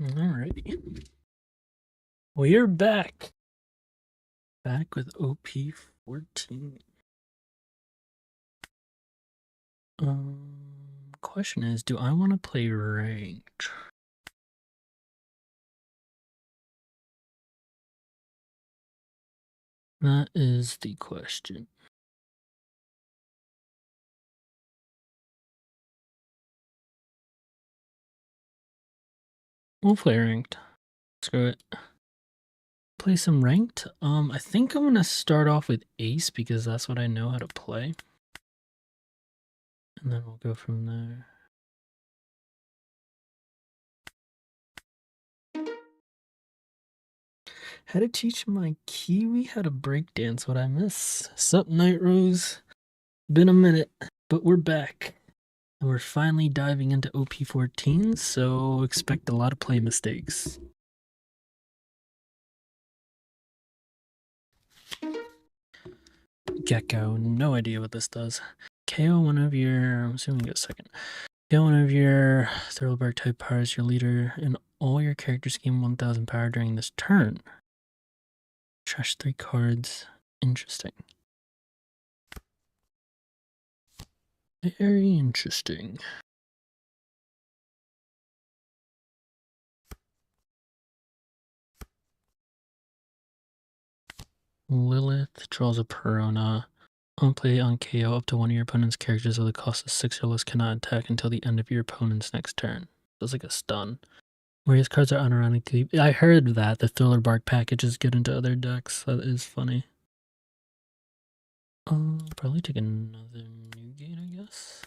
Alrighty. We are back. Back with OP14. Question is, do I want to play ranked? That is the question. We'll play ranked. Screw it. Play some ranked. I think I'm gonna start off with Ace because that's what I know how to play. And then we'll go from there. How to teach my Kiwi how to breakdance. What I miss. Sup, Night Rose? Been a minute, but we're back. And we're finally diving into OP14, so expect a lot of play mistakes. Gecko, no idea what this does. KO one of your, I'm assuming a second. KO one of your Thoroughbred type powers, your leader, and all your characters gain 1000 power during this turn. Trash 3 cards. Interesting. Very interesting. Lilith draws a Perona. On play on KO, up to one of your opponent's characters with a cost of 6 or less cannot attack until the end of your opponent's next turn. It's like a stun. Where his cards are unironically. I heard that the Thriller Bark package is good into other decks. That is funny. Probably take another new gate, I guess.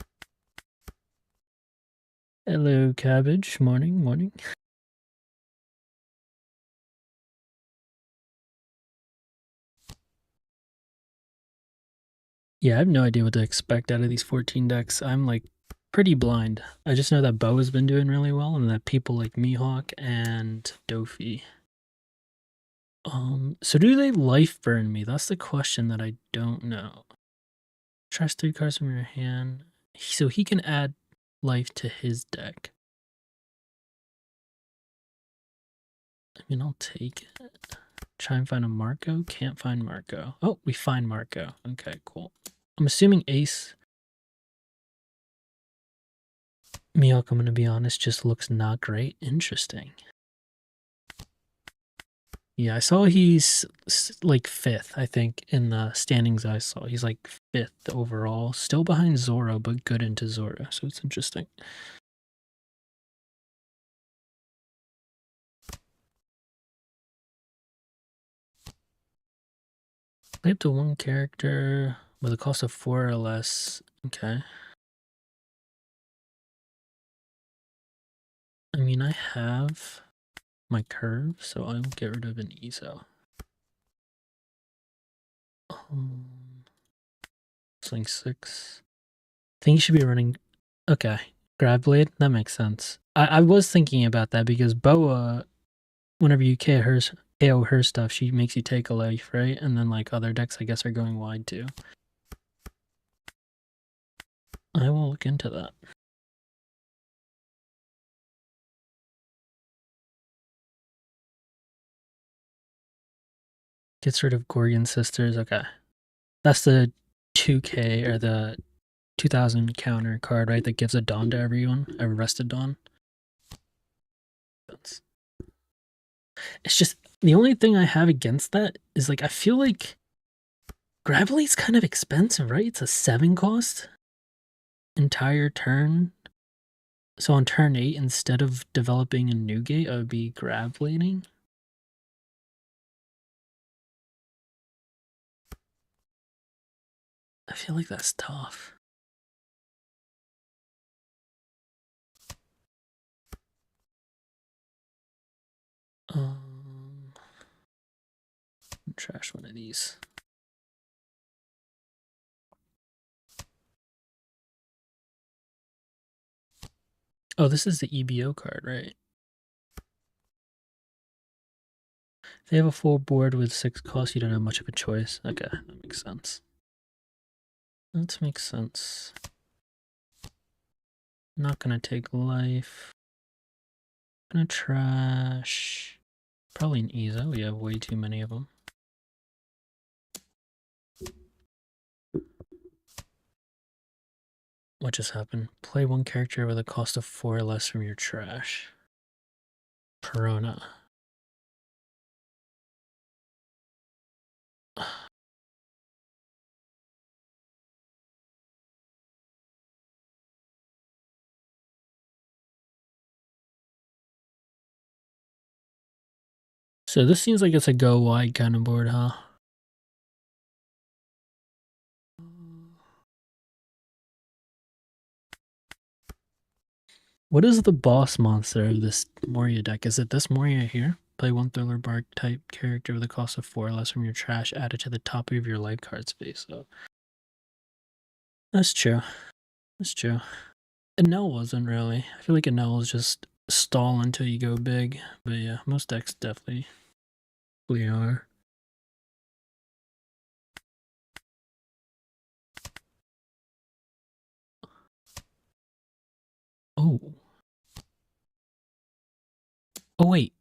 Hello, Cabbage. Morning, morning. Yeah, I have no idea what to expect out of these 14 decks. I'm like pretty blind. I just know that Bo has been doing really well and that people like Mihawk and Dofi. So do they life burn me? That's the question that I don't know. Trash 3 cards from your hand. So he can add life to his deck. I mean, I'll take it. Try and find a Marco. Can't find Marco. Oh, we find Marco. Okay, cool. I'm assuming Ace. Mihawk, I'm going to be honest, just looks not great. Interesting. Yeah, I saw he's like 5th, I think, in the standings I saw. He's like 5th overall. Still behind Zoro, but good into Zoro, so it's interesting. Play up to one character with a cost of 4 or less. Okay. I mean, I have my curve, so I will get rid of an ESO. Sling 6. I think you should be running. Okay. Grab Blade? That makes sense. I was thinking about that because Boa, whenever you KO her stuff, she makes you take a life, right? And then like other decks, I guess, are going wide too. I will look into that. Gets rid of Gorgon Sisters. Okay. That's the 2K or the 2000 counter card, right? That gives a Dawn to everyone. A rested Dawn. It's just the only thing I have against that is like I feel like Gravelly's kind of expensive, right? It's a 7 cost entire turn. So on turn 8, instead of developing a new gate, I would be Gravblading. I feel like that's tough. Trash one of these. Oh, this is the EBO card, right? If they have a full board with 6 costs, you don't have much of a choice. Okay, that makes sense. That makes sense. Not gonna take life. Gonna trash probably an Ezo. We have way too many of them. What just happened? Play one character with a cost of 4 or less from your trash. Perona. So this seems like it's a go wide kind of board, huh? What is the boss monster of this Moria deck? Is it this Moria here? Play one Thriller Bark type character with a cost of 4 or less from your trash added to the top of your life card space. So that's true. That's true. Enel wasn't really. I feel like Enel is just stall until you go big. But yeah, most decks definitely are. Oh. Oh, wait.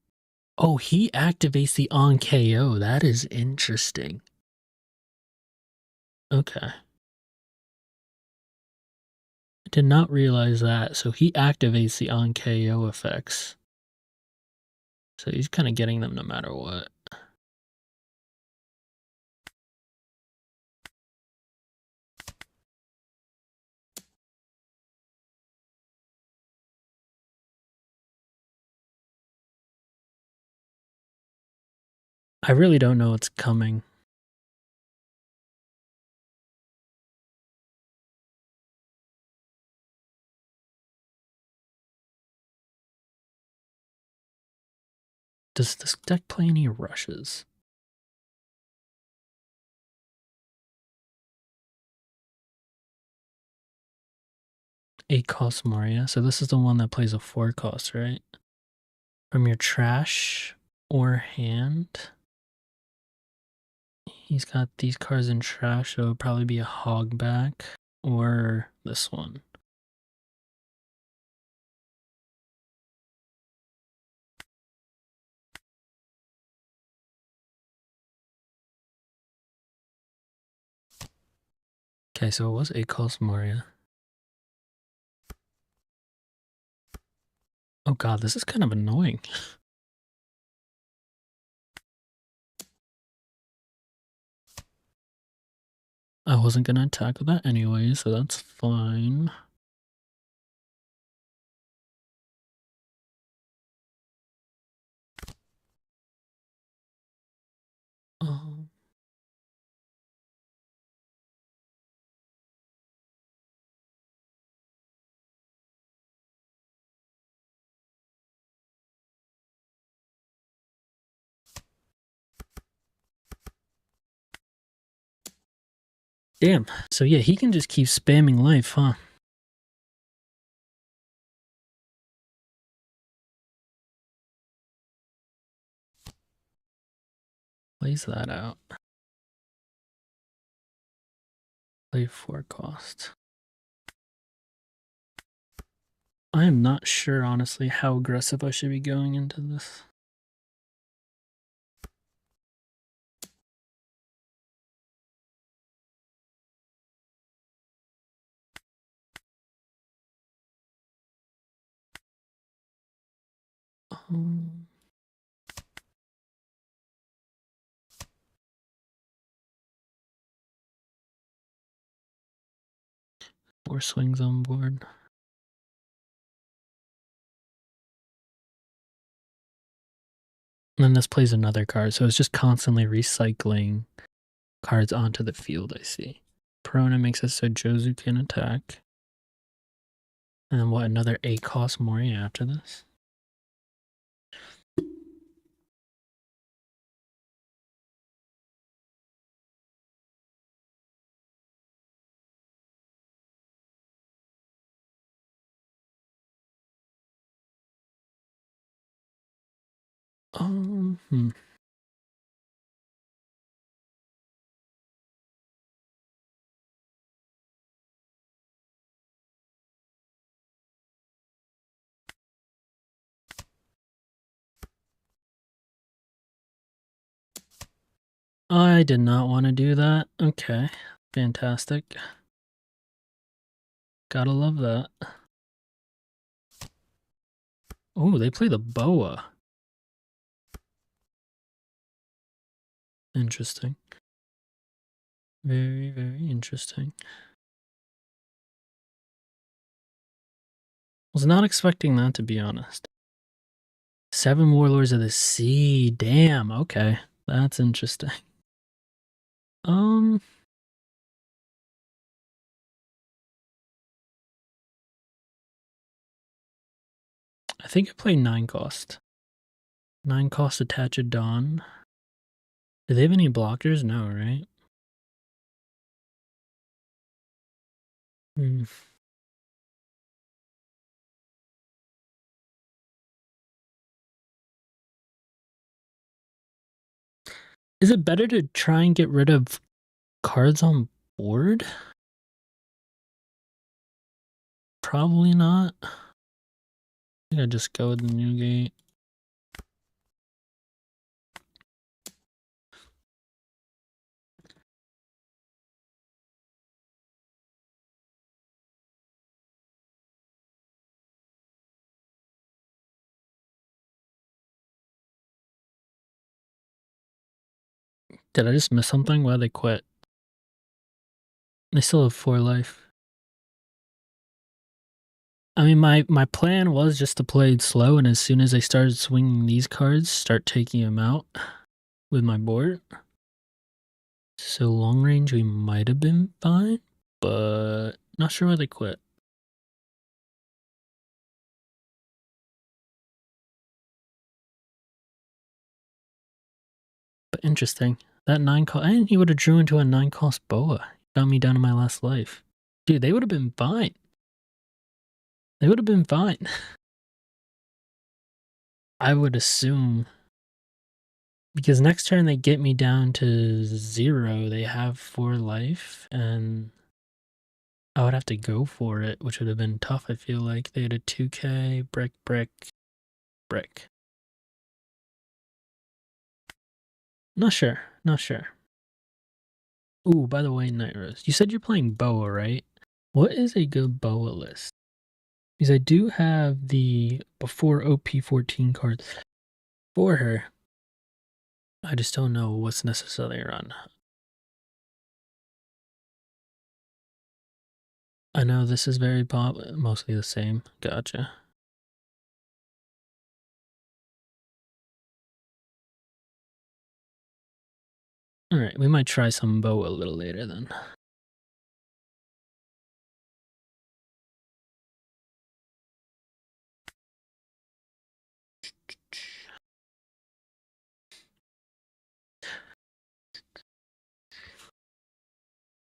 Oh, he activates the on KO. That is interesting. Okay. I did not realize that. So he activates the on KO effects. So he's kind of getting them no matter what. I really don't know what's coming. Does this deck play any rushes? Eight cost Moria. So this is the one that plays a 4 cost, right? From your trash or hand. He's got these cards in trash, so it would probably be a Hogback or this one. Okay, so it was 8 cost Moria. Oh god, this is kind of annoying. I wasn't gonna attack with that anyway, so that's fine. Um, damn. So yeah, he can just keep spamming life, huh? Plays that out. Play 4 cost. I am not sure, honestly, how aggressive I should be going into this. Um, 4 swings on board. And then this plays another card, so it's just constantly recycling cards onto the field, I see. Perona makes it so Jozu can attack. And then what, another 8 cost Moria after this? Hmm. I did not want to do that. Okay. Fantastic. Gotta love that. Oh, they play the boa. Interesting. Very, very interesting. Was not expecting that, to be honest. 7 Warlords of the Sea. Damn, okay. That's interesting. I think I play 9 cost. 9 cost attach a Dawn. Do they have any blockers? No, right? Hmm. Is it better to try and get rid of cards on board? Probably not. I think I just go with the new gate. Did I just miss something? Why they quit? They still have 4 life. I mean, my plan was just to play it slow, and as soon as I started swinging these cards, start taking them out with my board. So long range, we might have been fine, but not sure why they quit. But interesting. That 9 cost, and he would have drew into a 9 cost boa. Got me down to my last life. Dude, they would have been fine. They would have been fine. I would assume. Because next turn they get me down to 0. They have 4 life, and I would have to go for it, which would have been tough, I feel like. They had a 2k, brick, brick, brick. Not sure. Not sure. Ooh, by the way, Night Rose, you said you're playing Boa, right? What is a good Boa list? Because I do have the before OP14 cards for her. I just don't know what's necessarily run. I know this is very mostly the same. Gotcha. Alright, we might try some Boa a little later then.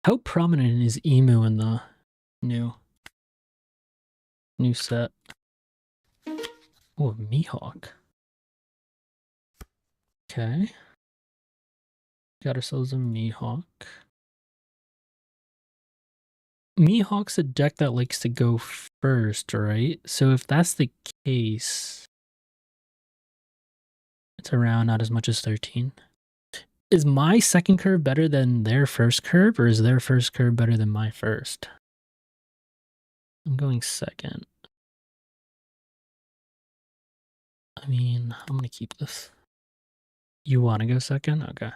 How prominent is Emu in the new set? Oh, Mihawk. Okay. Got ourselves a Mihawk. Mihawk's a deck that likes to go first, right? So if that's the case, it's around not as much as 13. Is my second curve better than their first curve, or is their first curve better than my first? I'm going second. I mean, I'm gonna keep this. You want to go second? Okay.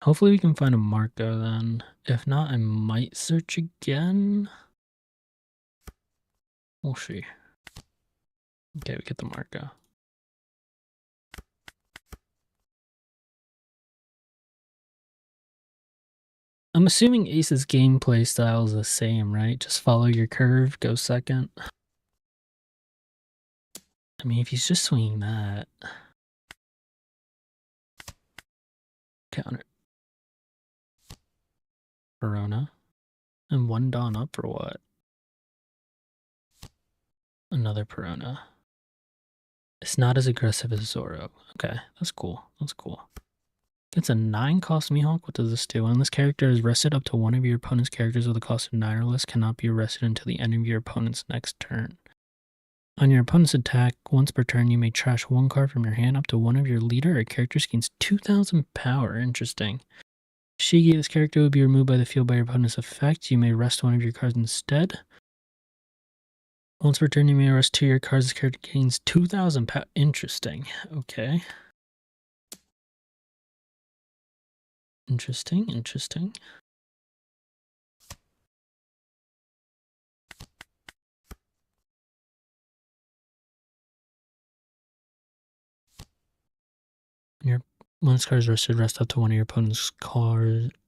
Hopefully we can find a Marco then. If not, I might search again. We'll see. Okay, we get the Marco. I'm assuming Ace's gameplay style is the same, right? Just follow your curve, go second. I mean, if he's just swinging that. Counter. Verona. And 1 Dawn up or what? Another Perona. It's not as aggressive as Zoro. Okay, that's cool. That's cool. It's a 9 cost Mihawk. What does this do? When this character is rested, up to one of your opponent's characters with a cost of 9 or less cannot be arrested until the end of your opponent's next turn. On your opponent's attack, once per turn, you may trash one card from your hand up to one of your leader or characters gains 2,000 power. Interesting. Shigi, this character will be removed by the field by your opponent's effect. You may rest one of your cards instead. Once per turn, you may rest two of your cards. This character gains 2,000 power. Interesting. Okay. Interesting. Your once card is rested, rest up to one of your opponent's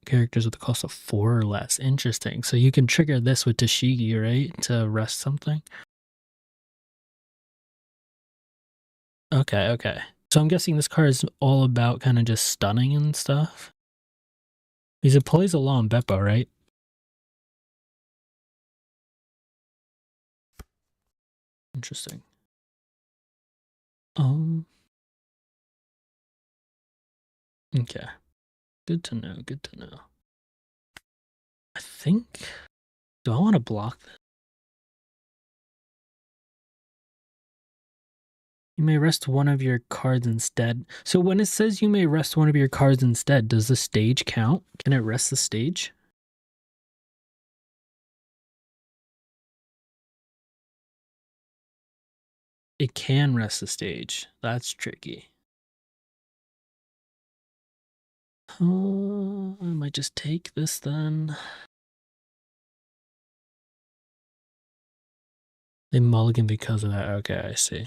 characters with a cost of 4 or less. Interesting. So you can trigger this with Tashigi, right? To rest something? Okay. So I'm guessing this card is all about kind of just stunning and stuff. Because it plays a law on Beppo, right? Interesting. Okay. Good to know. I think... Do I want to block this? You may rest one of your cards instead. So when it says you may rest one of your cards instead, does the stage count? Can it rest the stage? It can rest the stage. That's tricky. I might just take this then. They mulligan because of that. Okay, I see.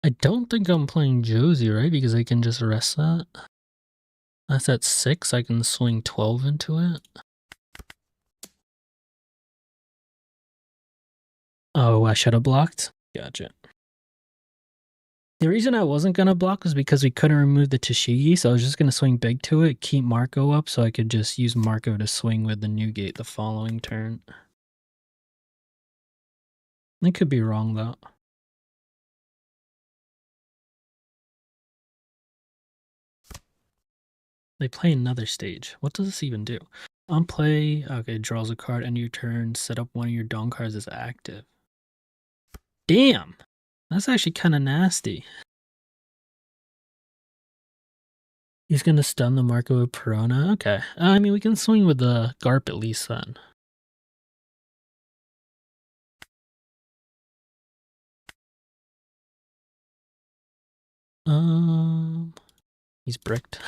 I don't think I'm playing Josie, right? Because I can just rest that. That's at 6. I can swing 12 into it. Oh, I should have blocked? Gotcha. The reason I wasn't going to block was because we couldn't remove the Tashigi, so I was just going to swing big to it, keep Marco up, so I could just use Marco to swing with the new gate the following turn. I could be wrong, though. They play another stage. What does this even do? On play, okay, draws a card, end your turn, set up one of your Dawn cards as active. Damn! That's actually kind of nasty. He's gonna stun the Marco with Perona? Okay. I mean, we can swing with the Garp at least then. He's bricked.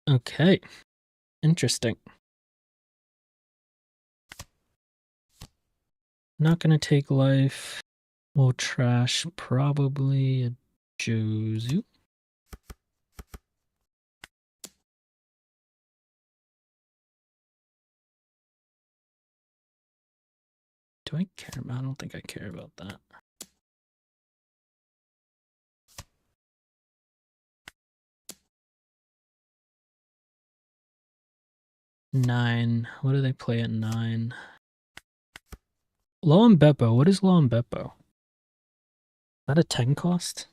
Okay. Interesting. Not gonna take life. We'll trash probably a Jozu. Do I care? I don't think I care about that. Nine. What do they play at 9? Low on Beppo. What is low on Beppo? Is that a 10 cost?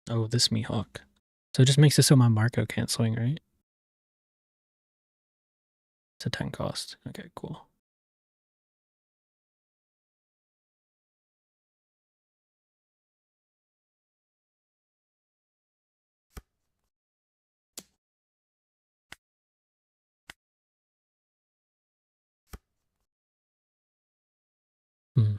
Oh, this Mihawk. So it just makes it so my Marco can't swing, right? It's a 10 cost. Okay, cool. Hmm.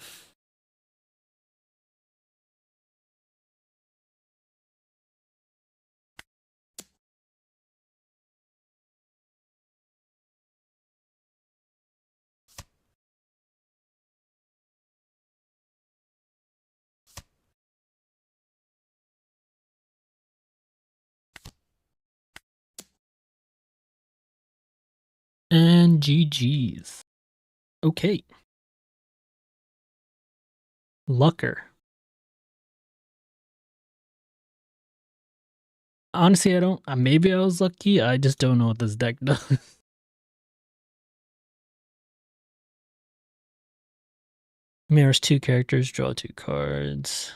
And GG's. Okay. Lucker. Honestly, I don't. Maybe I was lucky. I just don't know what this deck does. Mirrors 2 characters, draw 2 cards.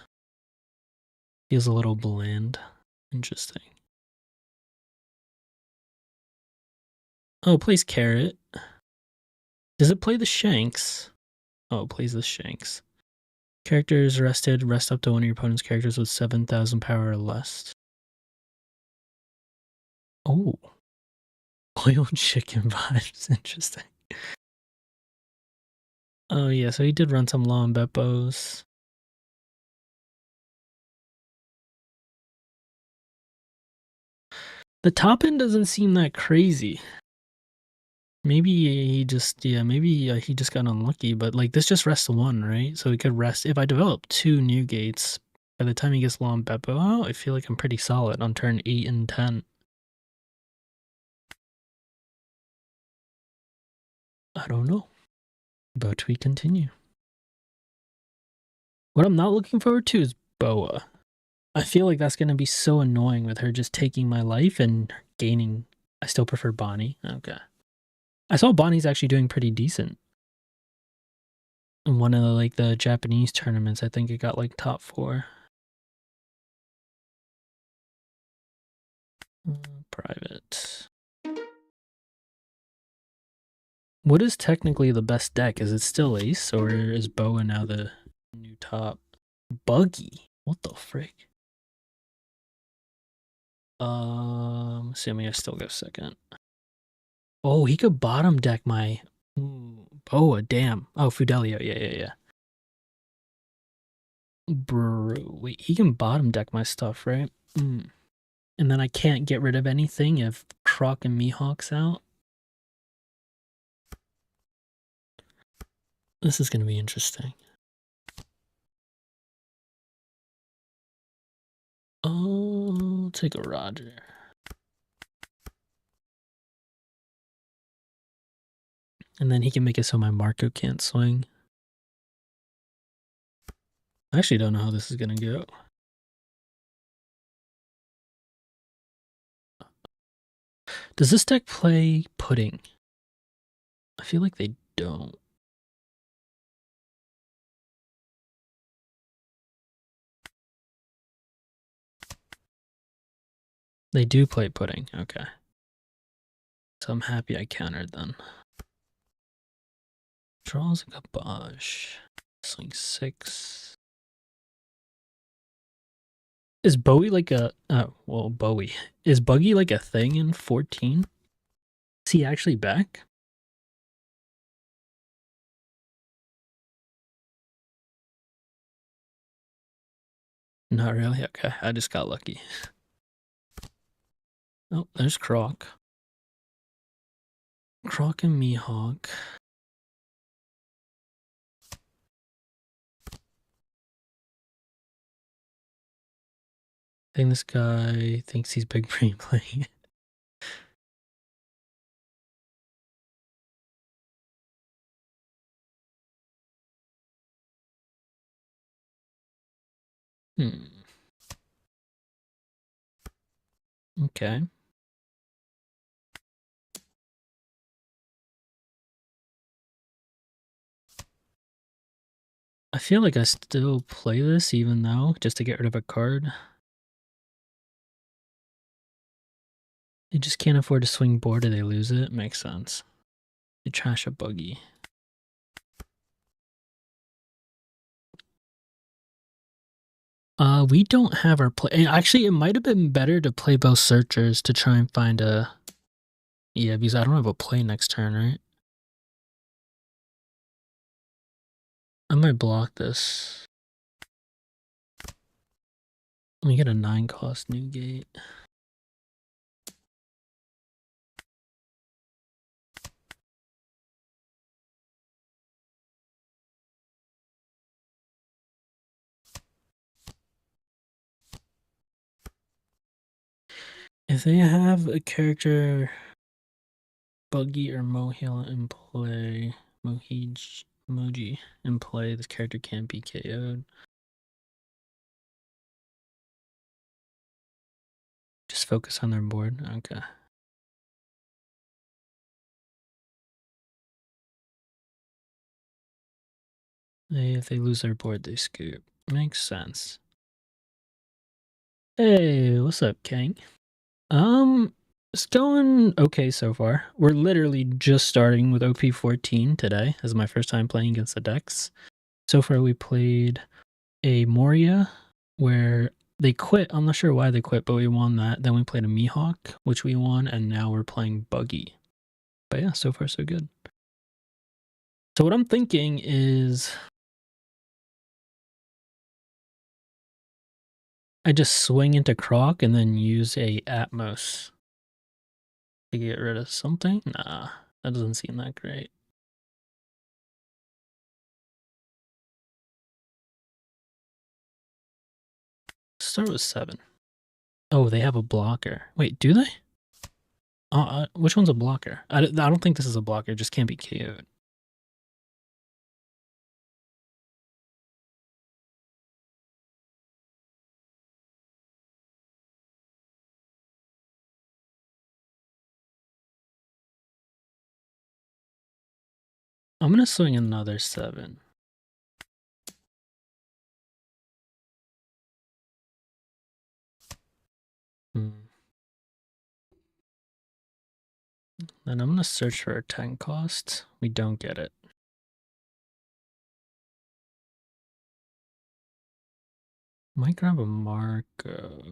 Feels a little bland. Interesting. Oh, it plays Carrot. Does it play the Shanks? Oh, it plays the Shanks. Characters rested. Rest up to one of your opponent's characters with 7,000 power or less. Oh. Boiled chicken vibes. Interesting. Oh, yeah, so he did run some Law and Beppos. The top end doesn't seem that crazy. Maybe he just, maybe he just got unlucky, but like this just rests 1, right? So he could rest. If I develop 2 new gates, by the time he gets Law and Beppo out, I feel like I'm pretty solid on turn 8 and 10. I don't know, but we continue. What I'm not looking forward to is Boa. I feel like that's going to be so annoying with her just taking my life and gaining. I still prefer Bonnie. Okay. I saw Bonnie's actually doing pretty decent. In one of the Japanese tournaments, I think it got like top 4. Private. What is technically the best deck? Is it still Ace, or is Boa now the new top? Buggy? What the frick? Assuming I still go second. Oh, he could bottom deck my Boa, damn. Oh, Fidelio, yeah. Bro, wait, he can bottom deck my stuff, right? And then I can't get rid of anything if Croc and Mihawk's out. This is gonna be interesting. Oh, I'll take a Roger. And then he can make it so my Marco can't swing. I actually don't know how this is gonna go. Does this deck play Pudding? I feel like they don't. They do play Pudding, okay. So I'm happy I countered then. Draws a Garbage. Swing 6. Is Bowie like a... Oh, well, Bowie. Is Buggy like a thing in 14? Is he actually back? Not really? Okay, I just got lucky. Oh, there's Croc. Croc and Mihawk. I think this guy thinks he's big brain playing. Okay. I feel like I still play this even though, just to get rid of a card. They just can't afford to swing board or they lose it. Makes sense. They trash a Buggy. We don't have our play. Actually, it might have been better to play both searchers to try and find a... Yeah, because I don't have a play next turn, right? I might block this. Let me get a 9-cost new gate. If they have a character Buggy or Mohil in play, Mohij, Emoji in play. This character can't be KO'd. Just focus on their board. Okay. If they lose their board, they scoop. Makes sense. Hey, what's up, King? It's going okay so far. We're literally just starting with OP14 today. This is my first time playing against the decks. So far, we played a Moria where they quit. I'm not sure why they quit, but we won that. Then we played a Mihawk, which we won, and now we're playing Buggy. But yeah, so far so good. So what I'm thinking is I just swing into Croc and then use a Atmos to get rid of something. Nah, that doesn't seem that great. Start with 7. Oh, they have a blocker. Wait, do they? Which one's a blocker? I don't think this is a blocker. It just can't be KO'd. I'm gonna swing another 7. Then I'm gonna search for a 10 cost. We don't get it. Might grab a Marco.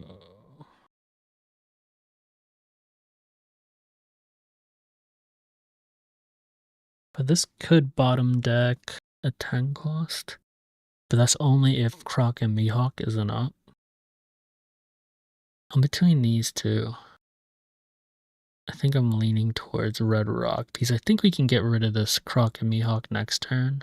But this could bottom deck a 10 cost. But that's only if Croc and Mihawk isn't up. I'm between these two. I think I'm leaning towards Red Rock because I think we can get rid of this Croc and Mihawk next turn.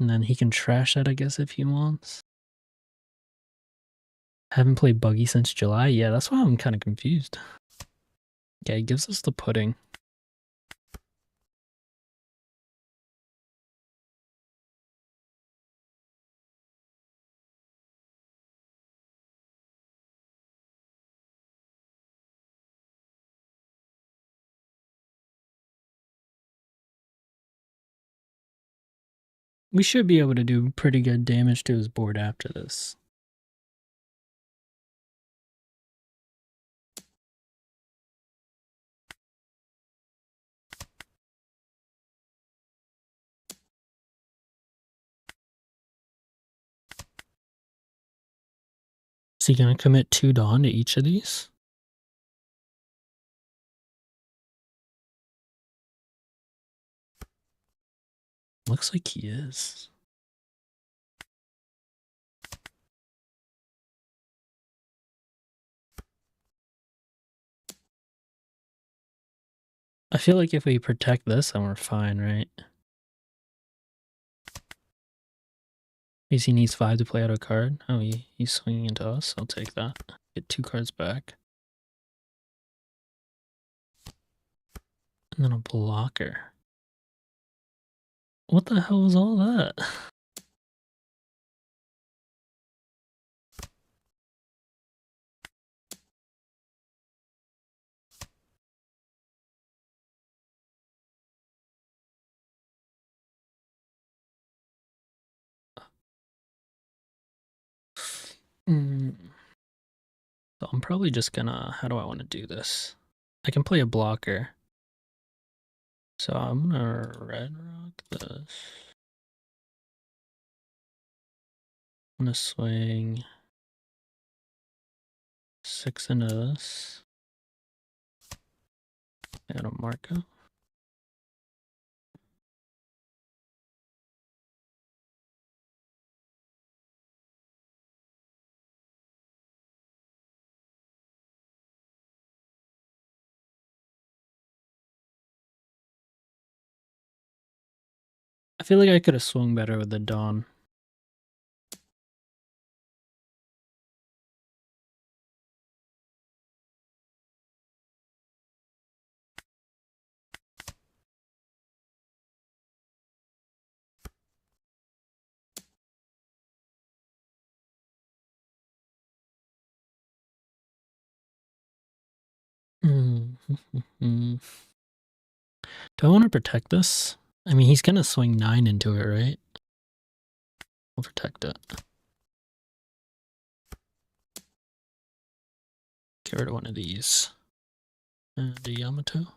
And then he can trash that, I guess, if he wants. Haven't played Buggy since July. Yeah, that's why I'm kind of confused. Okay, gives us the pudding. We should be able to do pretty good damage to his board after this. Is he going to commit 2 Dawn to each of these? Looks like he is. I feel like if we protect this, then we're fine, right? Because he needs 5 to play out a card. Oh, he's swinging into us. I'll take that. Get 2 cards back. And then a blocker. What the hell was all that? So I'm probably just gonna... How do I want to do this? I can play a blocker. So I'm gonna Red Rock this. I'm gonna swing 6 into this. And a Marco. I feel like I could have swung better with the Dawn. Do I want to protect this? I mean, he's gonna swing 9 into it, right? I'll protect it. Get rid of one of these. And a Yamato.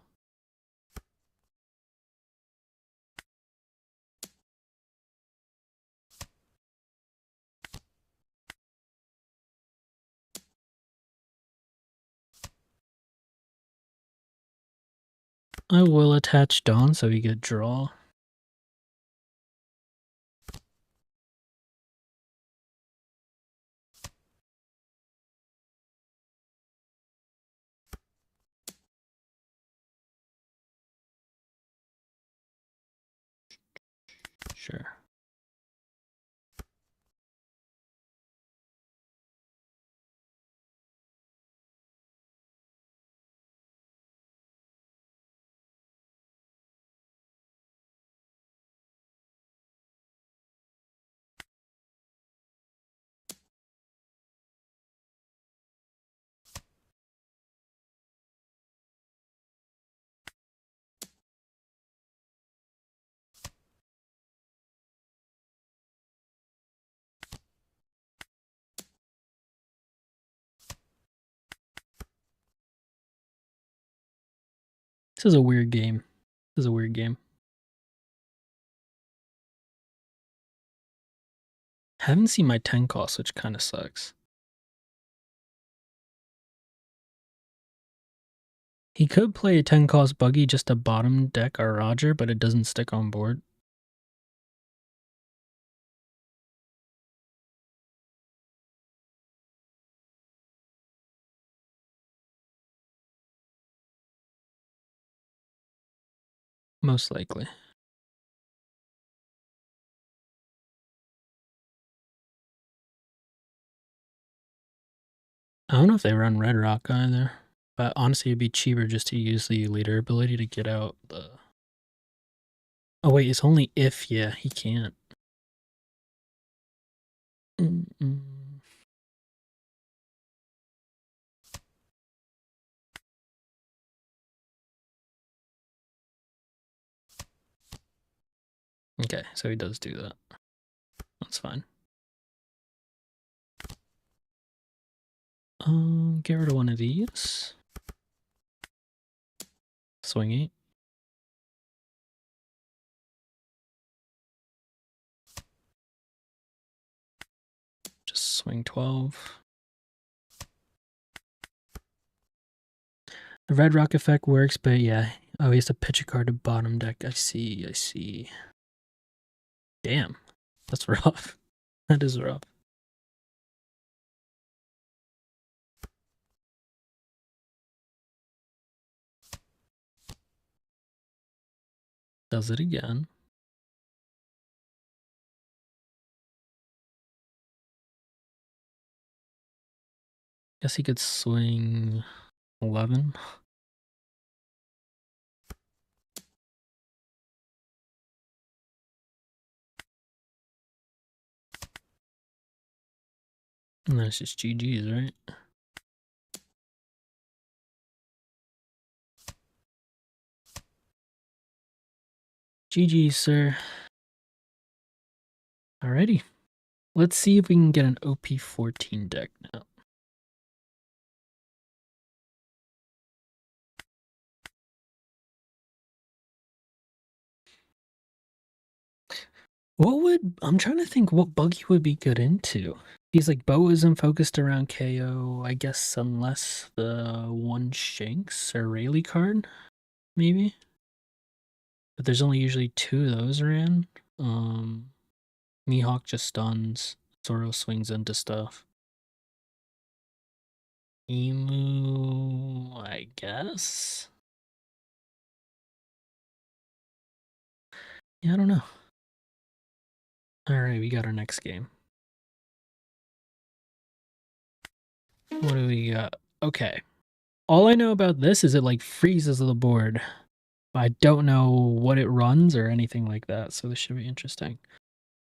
I will attach Dawn so we get draw. Sure. This is a weird game. This is a weird game. Haven't seen my 10 cost, which kind of sucks. He could play a 10 cost buggy just to bottom deck our Roger, but it doesn't stick on board. Most likely. I don't know if they run Red Rock either, but honestly, it'd be cheaper just to use the leader ability to get out the... Oh wait, it's only if, yeah, he can't. Okay, so he does do that. That's fine. Get rid of one of these. Swing 8. Just swing 12. The Red Rock effect works, but yeah. Oh, he has to pitch a card to bottom deck. I see, I see. Damn. That's rough. That is rough. Does it again. Guess he could swing 11. And then it's just GG's, right? GG's, sir. Alrighty. Let's see if we can get an OP14 deck now. I'm trying to think what buggy would be good into. He's like Bow isn't focused around KO, I guess, unless the one Shanks or Rayleigh card, maybe. But there's only usually 2 of those around. Mihawk just stuns. Zoro swings into stuff. Emu, I guess. Yeah, I don't know. Alright, we got our next game. What do we got? Okay. All I know about this is it like freezes the board. I don't know what it runs or anything like that, so this should be interesting.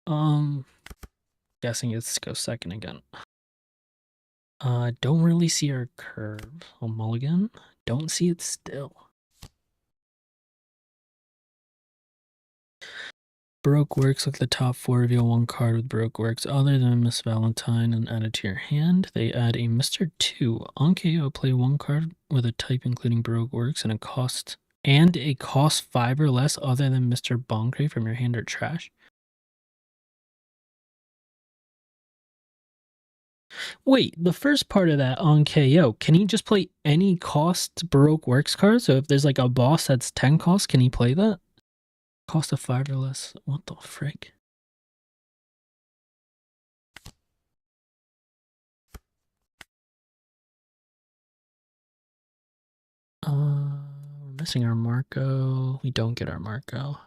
Guessing it's go second again. Don't really see our curve. Oh, mulligan. don't see it still. Baroque works, look at the top 4, reveal 1 card with Baroque works other than Miss Valentine and add it to your hand. They add a Mr. 2. On KO, play 1 card with a type including Baroque works and a cost 5 or less other than Mr. Boncre from your hand or trash. Wait, the first part of that on KO, can he just play any cost Baroque works card? So if there's like a boss that's 10 cost, can he play that? Cost of 5 or less. What the frick? We're missing our Marco. We don't get our Marco.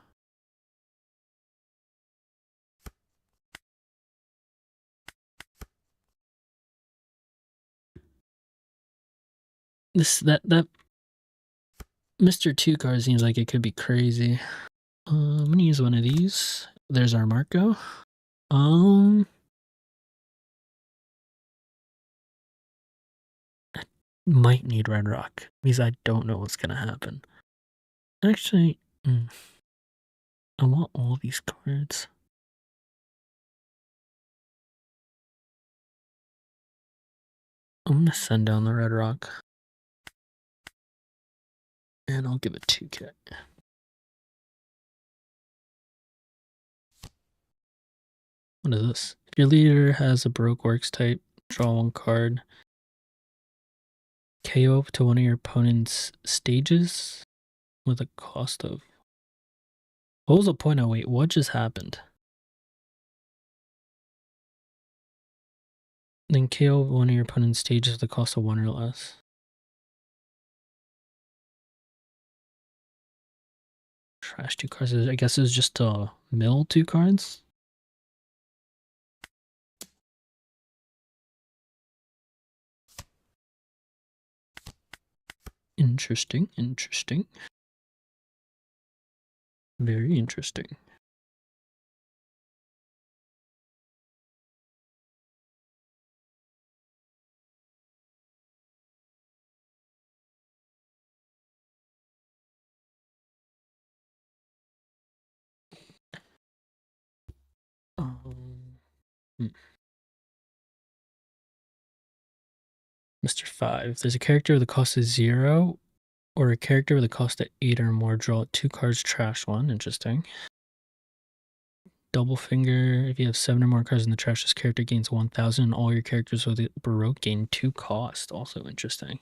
That Mr. 2 card seems like it could be crazy. I'm gonna use one of these. There's our Marco. I might need Red Rock because I don't know what's gonna happen. Actually, I want all these cards. I'm gonna send down the Red Rock. And I'll give it 2K. What is this? If your leader has a Baroque Works type, draw 1 card. KO up to one of your opponent's stages with a cost of... What was the point? Oh wait, what just happened? Then KO one of your opponent's stages with a cost of 1 or less. Trash 2 cards. I guess it's just to mill 2 cards. Interesting. Very interesting. Mr. 5. If there's a character with a cost of 0 or a character with a cost of 8 or more, draw 2 cards, trash 1. Interesting. Double finger. If you have 7 or more cards in the trash, this character gains 1,000 and all your characters with Baroque gain 2 cost. Also interesting.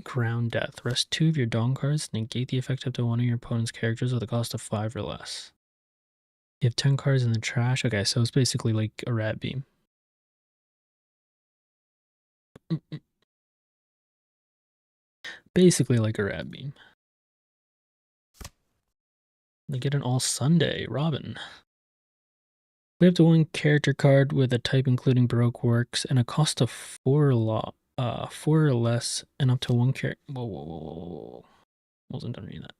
Ground Death. Rest 2 of your Dawn cards. Negate the effect up to one of your opponent's characters with a cost of 5 or less. You have 10 cards in the trash. Okay, so it's basically like a rat beam. Basically like a rat beam. They get an all Sunday. Robin. We have to 1 character card with a type including Baroque Works and a cost of 4 or less and up to 1 character. Whoa. Wasn't done reading that.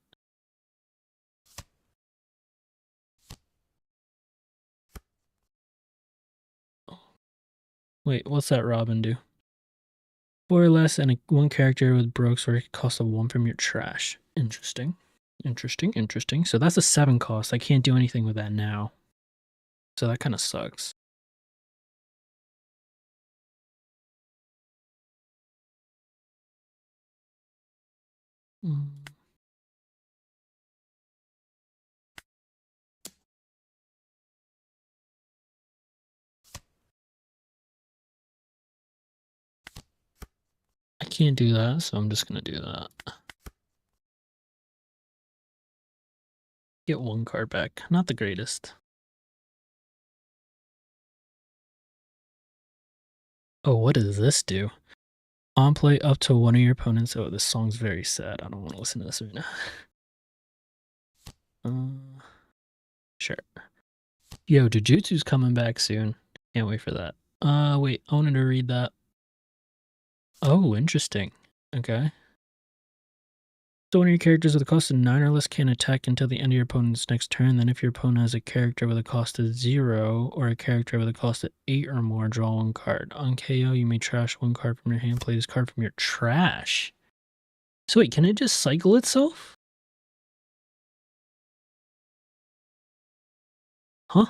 Wait, what's that Robin do? 4 or less and 1 character with Baroque's work cost of 1 from your trash. Interesting. So that's a 7 cost. I can't do anything with that now. So that kind of sucks. I can't do that, so I'm just going to do that. Get 1 card back. Not the greatest. Oh, what does this do? On play up to 1 of your opponents. Oh, this song's very sad. I don't want to listen to this right now. Sure. Yo, Jujutsu's coming back soon. Can't wait for that. Wait, I wanted to read that. Oh, interesting. Okay. So one of your characters with a cost of 9 or less can attack until the end of your opponent's next turn. Then if your opponent has a character with a cost of 0 or a character with a cost of 8 or more, draw one card. On KO, you may trash one card from your hand. Play this card from your trash. So wait, can it just cycle itself? Huh?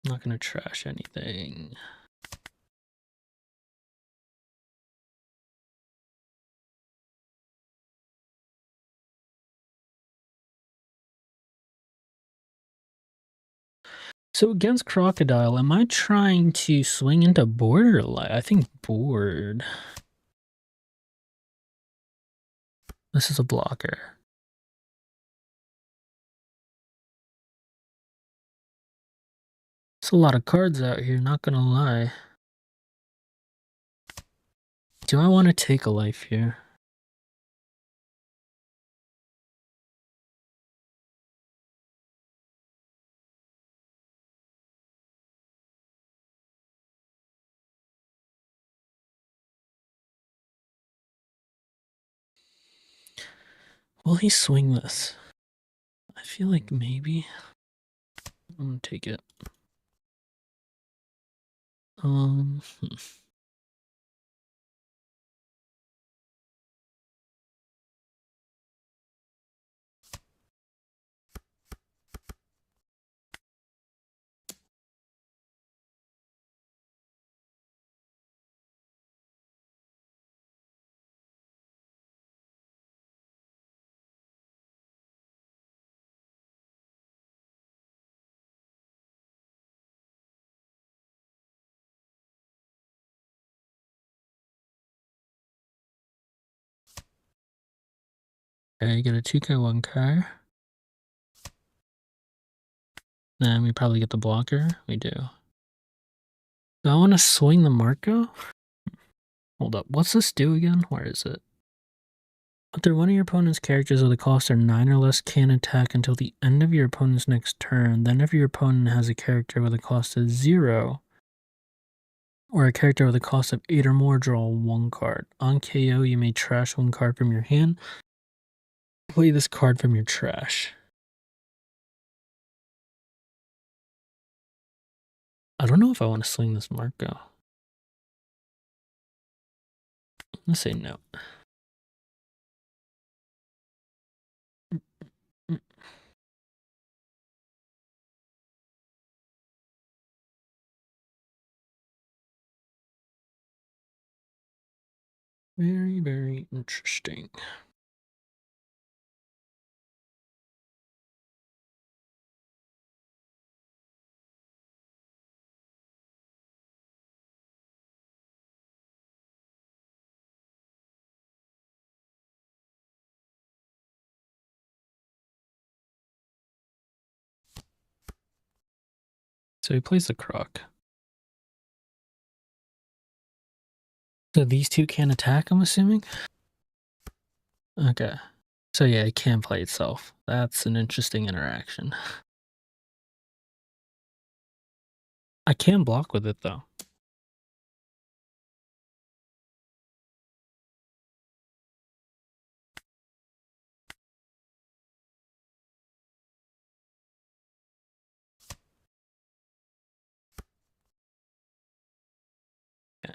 Not gonna trash anything. So against Crocodile, am I trying to swing into Borderline? I think board. This is a blocker. It's a lot of cards out here, not gonna lie. Do I want to take a life here? Will he swing this? I feel like maybe. I'm gonna take it. Hmm. Okay, get a 2K 1K. Then we probably get the blocker. We do. Do I want to swing the Marco? Hold up. What's this do again? Where is it? After one of your opponent's characters with a cost of 9 or less can attack until the end of your opponent's next turn. Then if your opponent has a character with a cost of 0 or a character with a cost of 8 or more, draw one card. On KO, you may trash one card from your hand. Play this card from your trash. I don't know if I want to swing this Marco. Let's say no. Very, very interesting. So he plays the Croc. So these two can attack, I'm assuming? Okay. So yeah, it can play itself. That's an interesting interaction. I can block with it, though. Okay.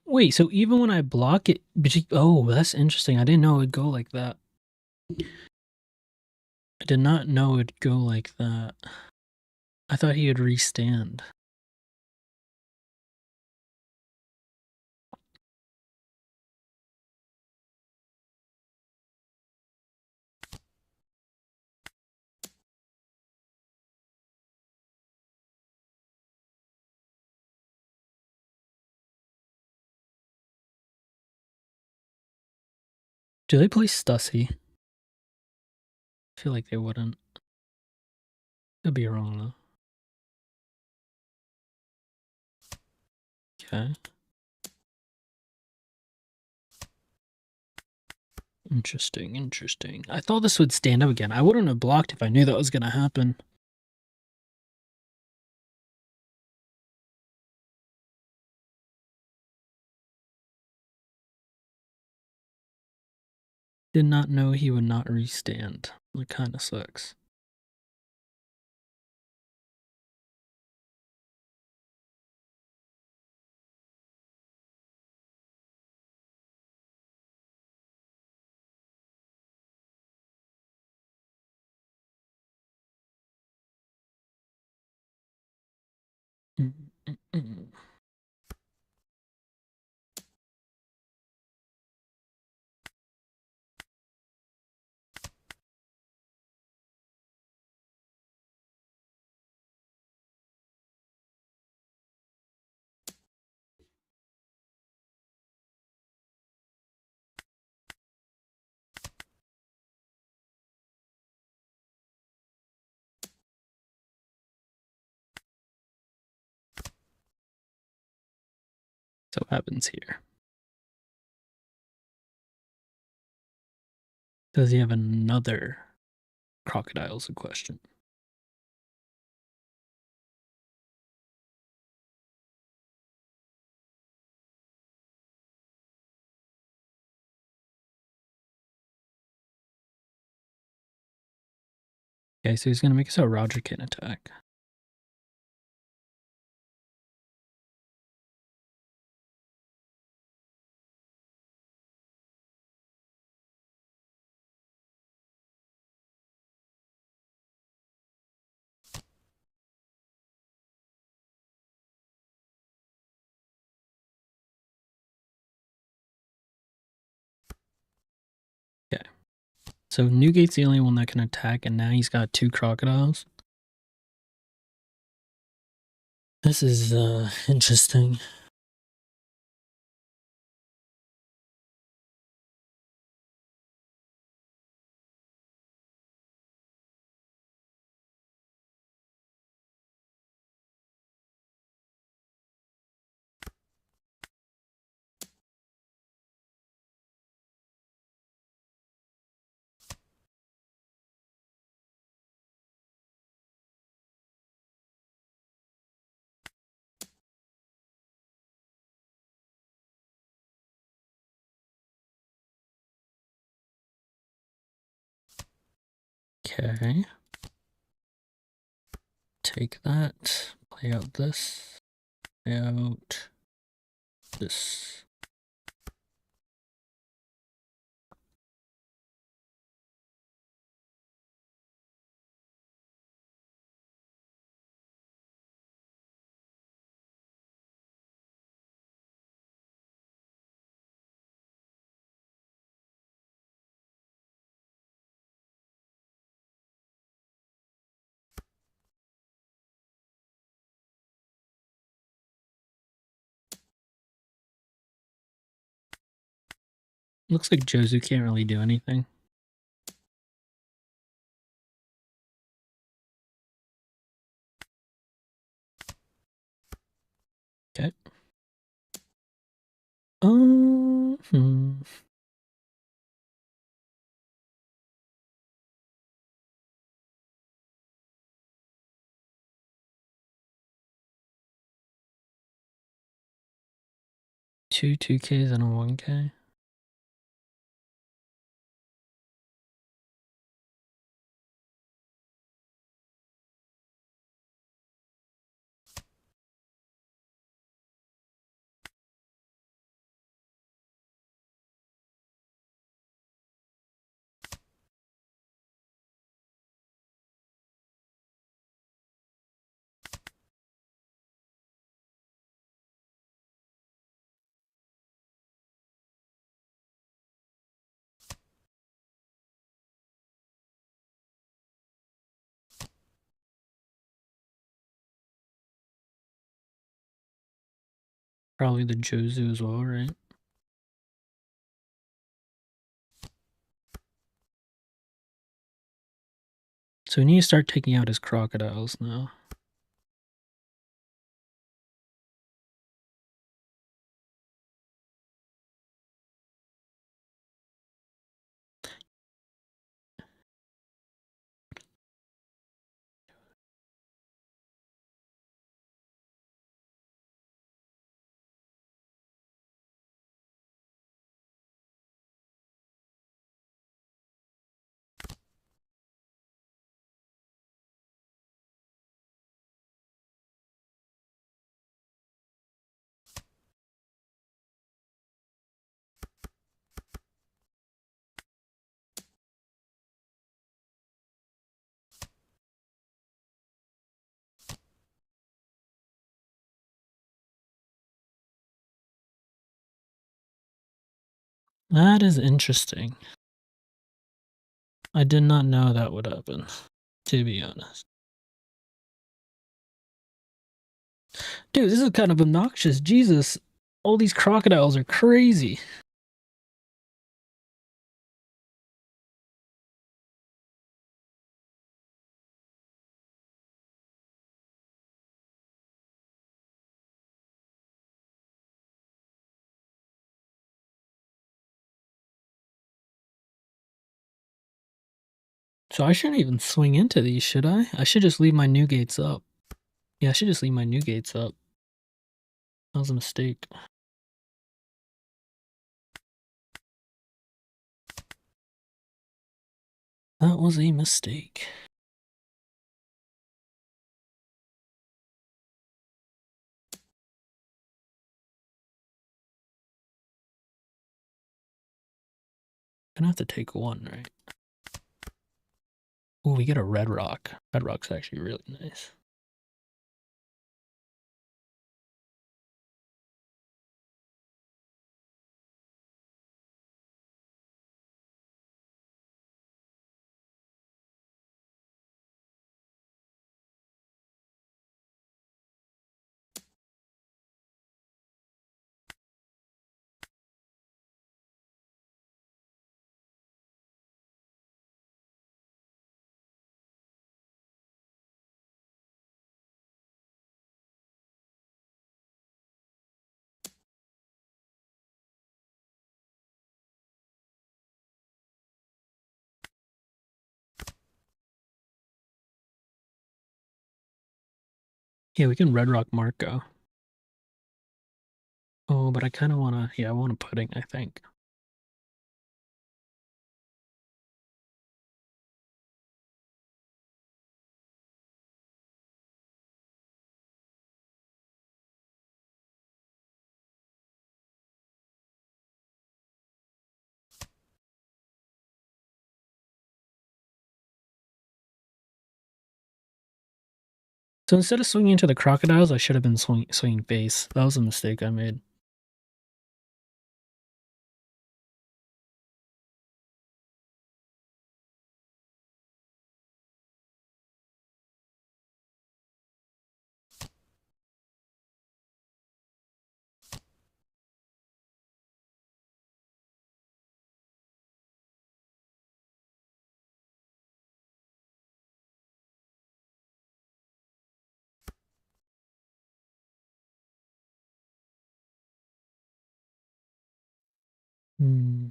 Wait, so even when I block it... Oh, that's interesting. I didn't know it would go like that. I did not know it would go like that. I thought he would restand. Do they play Stussy? I feel like they wouldn't. Could be wrong, though. Okay. Interesting, interesting. I thought this would stand up again. I wouldn't have blocked if I knew that was gonna happen. Did not know he would not restand. It kinda sucks. Mm, mm, mm. So what happens here? Does he have another crocodile's a question? Okay, so he's gonna make it so Roger can attack. Okay. So Newgate's the only one that can attack, and now he's got two crocodiles. This is interesting. Okay. Take that. Play out this. Play out this. Looks like Jozu can't really do anything. Okay. Hmm. 2Ks and a 1K. Probably the Jozu as well, right? So we need to start taking out his crocodiles now. That is interesting. I did not know that would happen, to be honest. Dude, this is kind of obnoxious. Jesus. All these crocodiles are crazy. So I shouldn't even swing into these, should I? I should just leave my new gates up. Yeah, I should just leave my new gates up. That was a mistake. That was a mistake. Gonna have to take one, right? Ooh, we get a red rock. Red rock's actually really nice. Yeah, we can red rock Marco. Oh, but I kind of want to, yeah, I want a pudding, I think. So instead of swinging into the crocodiles, I should have been swinging face. That was a mistake I made. Hmm.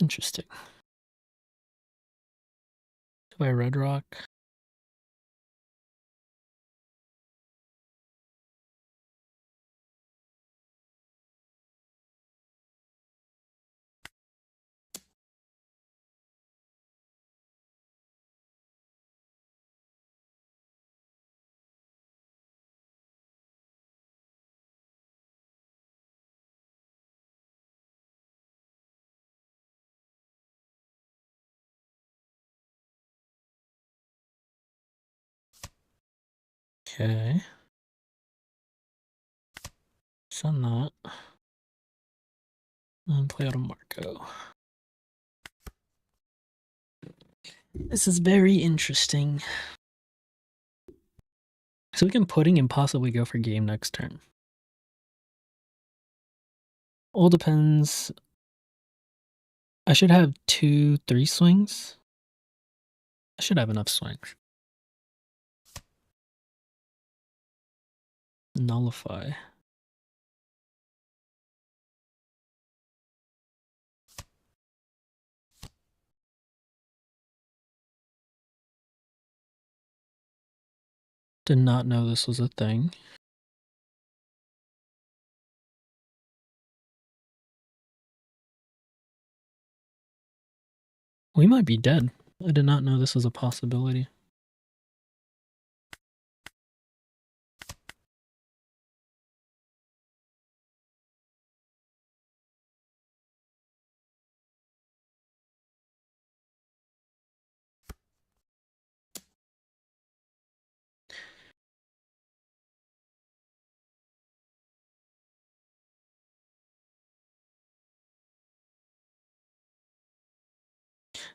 Interesting. Do I red rock? Okay. Send that. And play out a Marco. This is very interesting. So we can pudding and possibly go for game next turn. All depends. I should have 2-3 swings. I should have enough swings. Nullify. Did not know this was a thing. We might be dead. I did not know this was a possibility.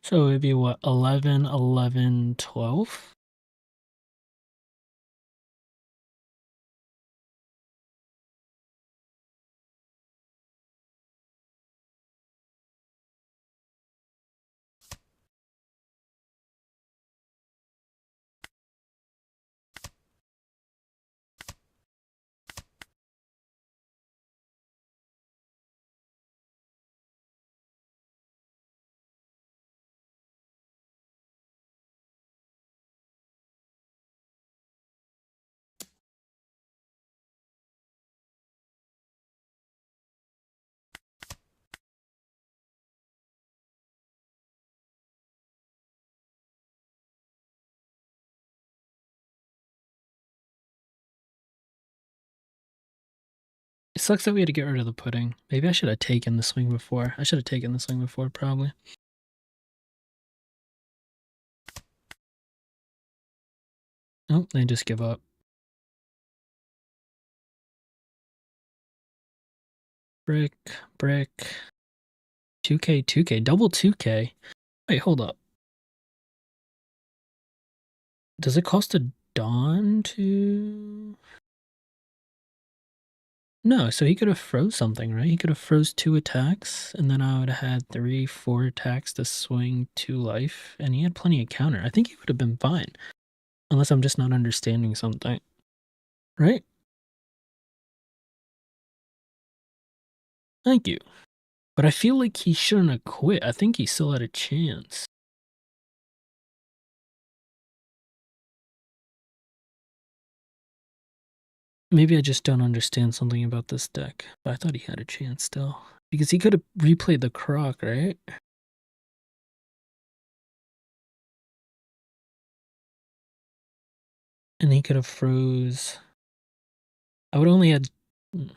So it'd be what, 11, 11, 12? It sucks that we had to get rid of the pudding. Maybe I should have taken the swing before. I should have taken the swing before, probably. Nope, they just give up. Brick, brick. 2K, 2K, double 2K. Wait, hold up. Does it cost a Dawn to... No, so he could have froze something, right? He could have froze 2 attacks, and then I would have had 3, 4 attacks to swing 2 life, and he had plenty of counter. I think he would have been fine. Unless I'm just not understanding something. Right? Thank you. But I feel like he shouldn't have quit. I think he still had a chance. Maybe I just don't understand something about this deck. But I thought he had a chance still. Because he could have replayed the croc, right? And he could have froze. I would only had... I'm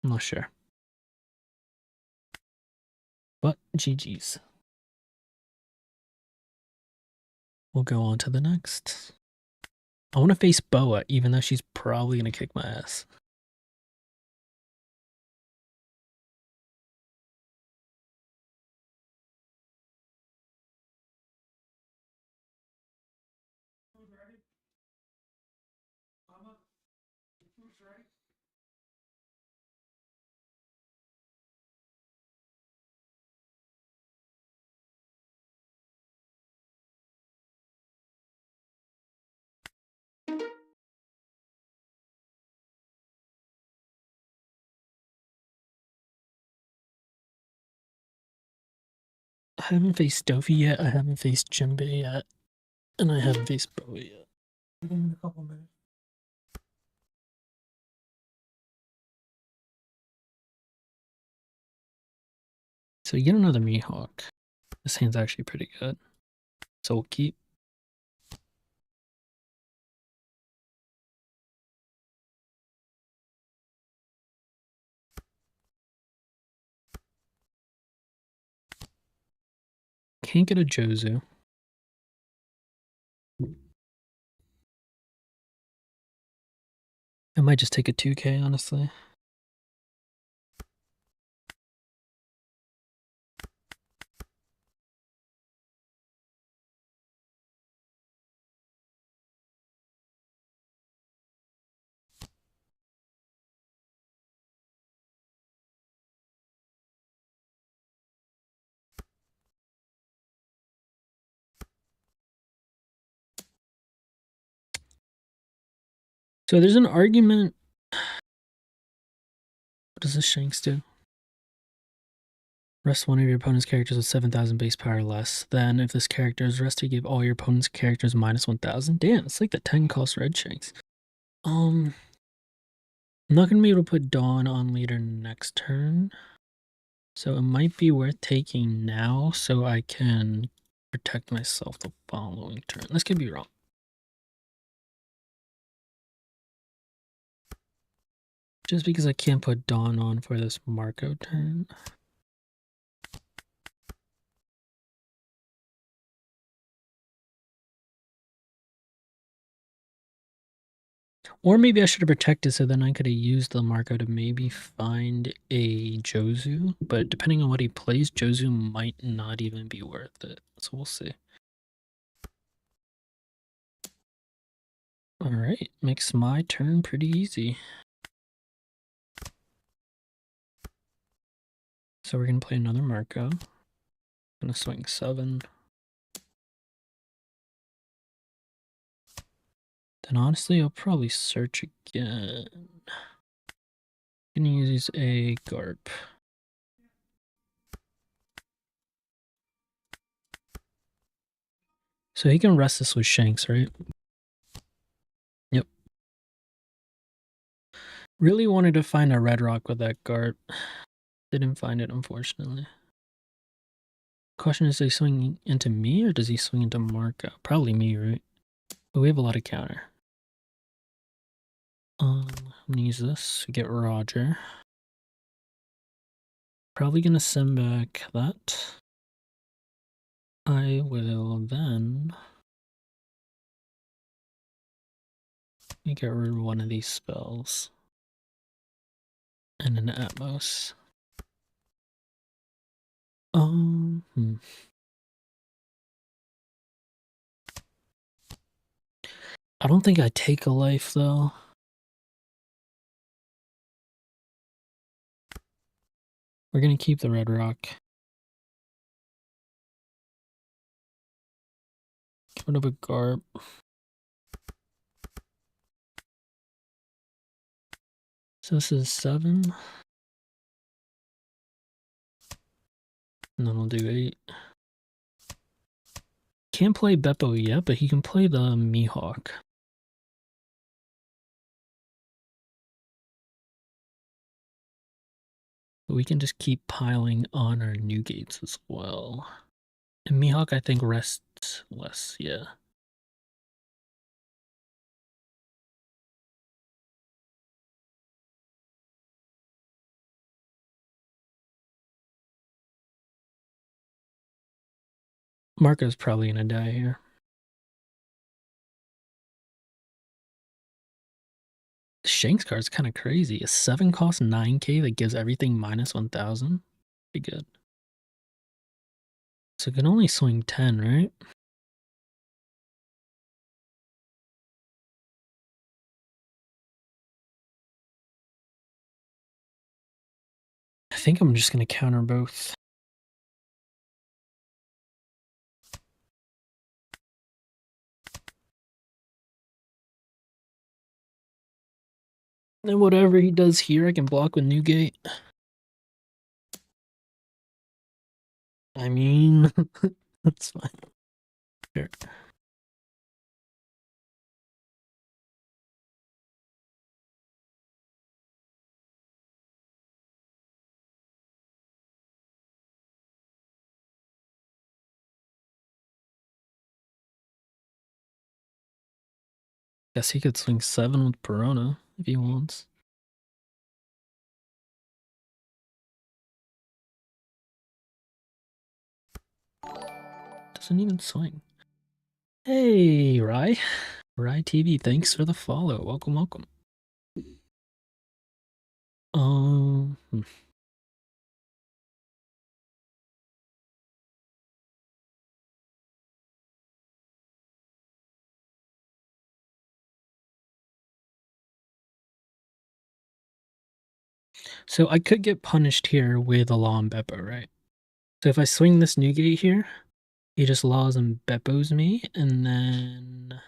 not sure. But GG's. We'll go on to the next. I want to face Boa, even though she's probably going to kick my ass. I haven't faced Dofi yet, I haven't faced Jinbei yet, and I haven't faced Boa yet. In a couple minutes. So you get another Mihawk. This hand's actually pretty good. So we'll keep. Can't get a Jozu. I might just take a 2K, honestly. So there's an argument. What does this Shanks do? Rest one of your opponent's characters with 7,000 base power less. Then, if this character is rested, give all your opponent's characters minus 1,000. Damn, it's like the 10 cost red shanks. I'm not gonna be able to put Dawn on leader next turn. So it might be worth taking now so I can protect myself the following turn. This could be wrong. Just because I can't put Dawn on for this Marco turn. Or maybe I should have protected so then I could have used the Marco to maybe find a Jozu. But depending on what he plays, Jozu might not even be worth it. So we'll see. Alright, makes my turn pretty easy. So we're going to play another Marco. Gonna swing 7. Then honestly, I'll probably search again. Gonna use a Garp. So he can rest this with Shanks, right? Yep. Really wanted to find a red rock with that Garp. Didn't find it, unfortunately. Question is, does he swing into me or does he swing into Marco? Probably me, right? But we have a lot of counter. I'm gonna use this to get Roger. Probably gonna send back that. I will then get rid of one of these spells. And an Atmos. I don't think I take a life though. We're gonna keep the red rock. Get rid of a Garp. So this is 7. And then we'll do 8. Can't play Beppo yet, but he can play the Mihawk. But we can just keep piling on our new gates as well. And Mihawk, I think, rests less, yeah. Marco's probably gonna die here. The Shanks card's kind of crazy. A 7 cost 9k that gives everything minus 1,000. Pretty good. So it can only swing 10, right? I think I'm just gonna counter both. And whatever he does here, I can block with Newgate. I mean, that's fine. Sure. Guess he could swing 7 with Perona if he wants. Doesn't even swing. Hey, Rye. Rye TV, thanks for the follow. Welcome, welcome. Um, So I could get punished here with a Law and Beppo, right? So if I swing this Newgate here, he just Laws and Beppos me, and then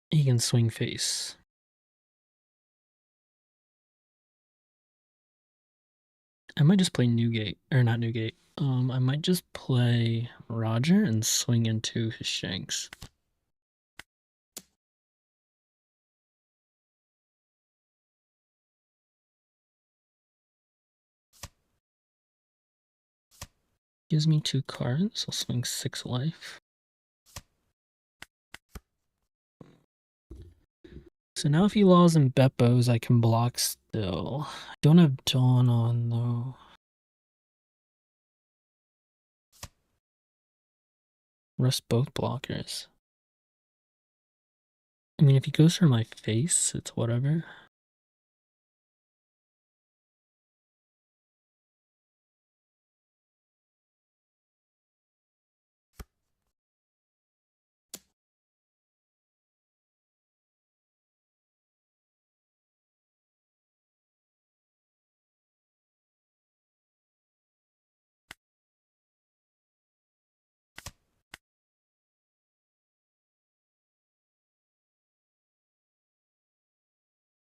he can swing face. I might just play Newgate, or not Newgate. I might just play Roger and swing into his shanks. Gives me 2 cards. I'll swing 6 life. So now if he laws and Beppos, I can block still. I don't have Dawn on though. Rust both blockers. I mean, if he goes for my face, it's whatever.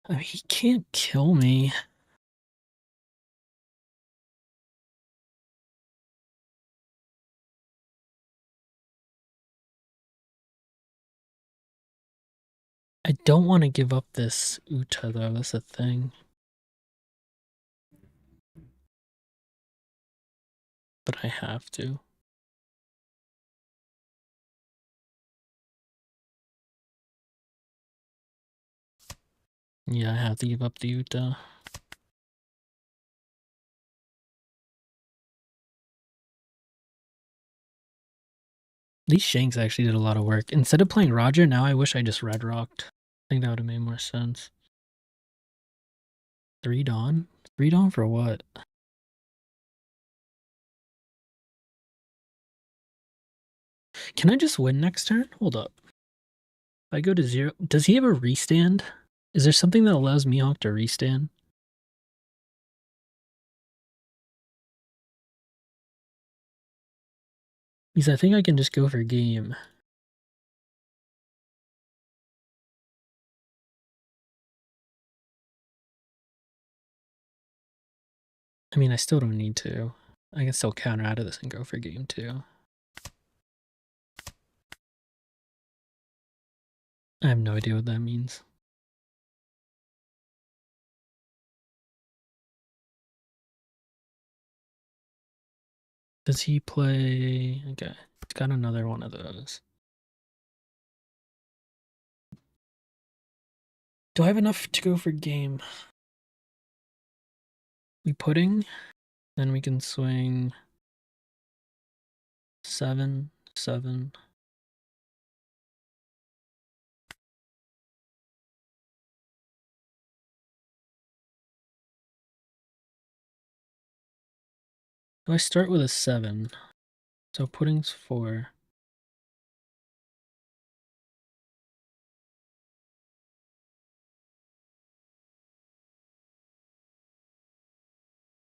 I mean, he can't kill me. I don't want to give up this Uta though, that's a thing. But I have to. Yeah, I have to give up the Uta. These shanks actually did a lot of work. Instead of playing Roger, now I wish I just red rocked. I think that would have made more sense. 3 Dawn? 3 Dawn for what? Can I just win next turn? Hold up. If I go to 0, does he have a restand? Is there something that allows Mihawk to restand? Because I think I can just go for game. I mean, I still don't need to. I can still counter out of this and go for game 2. I have no idea what that means. Does he play... Okay, he's got another one of those. Do I have enough to go for game? We pudding, then we can swing 7, 7. Do I start with a 7? So pudding's 4.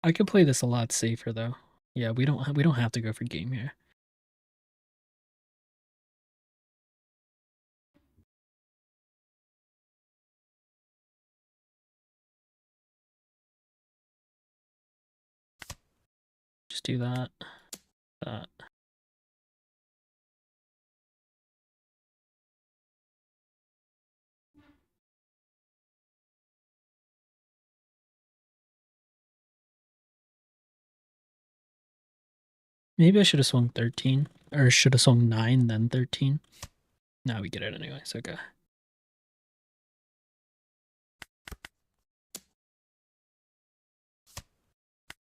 I could play this a lot safer though. Yeah, we don't have to go for game here. Just do that. That. Maybe I should have swung 13. Or should have swung 9, then 13. Now we get it anyways, okay.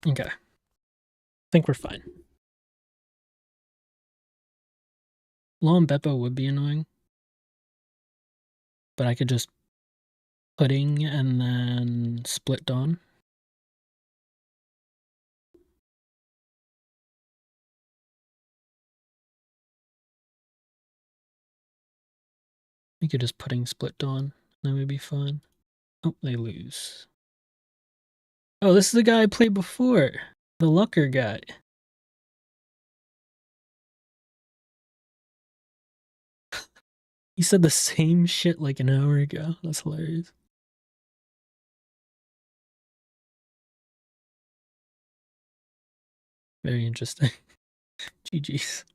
Okay. I think we're fine. Law and Beppo would be annoying. But I could just pudding and then split Dawn. We could just pudding split Dawn. That would be fun. Oh, they lose. Oh, this is the guy I played before. The Lucker guy. He said the same shit like an hour ago. That's hilarious. Very interesting. GG's.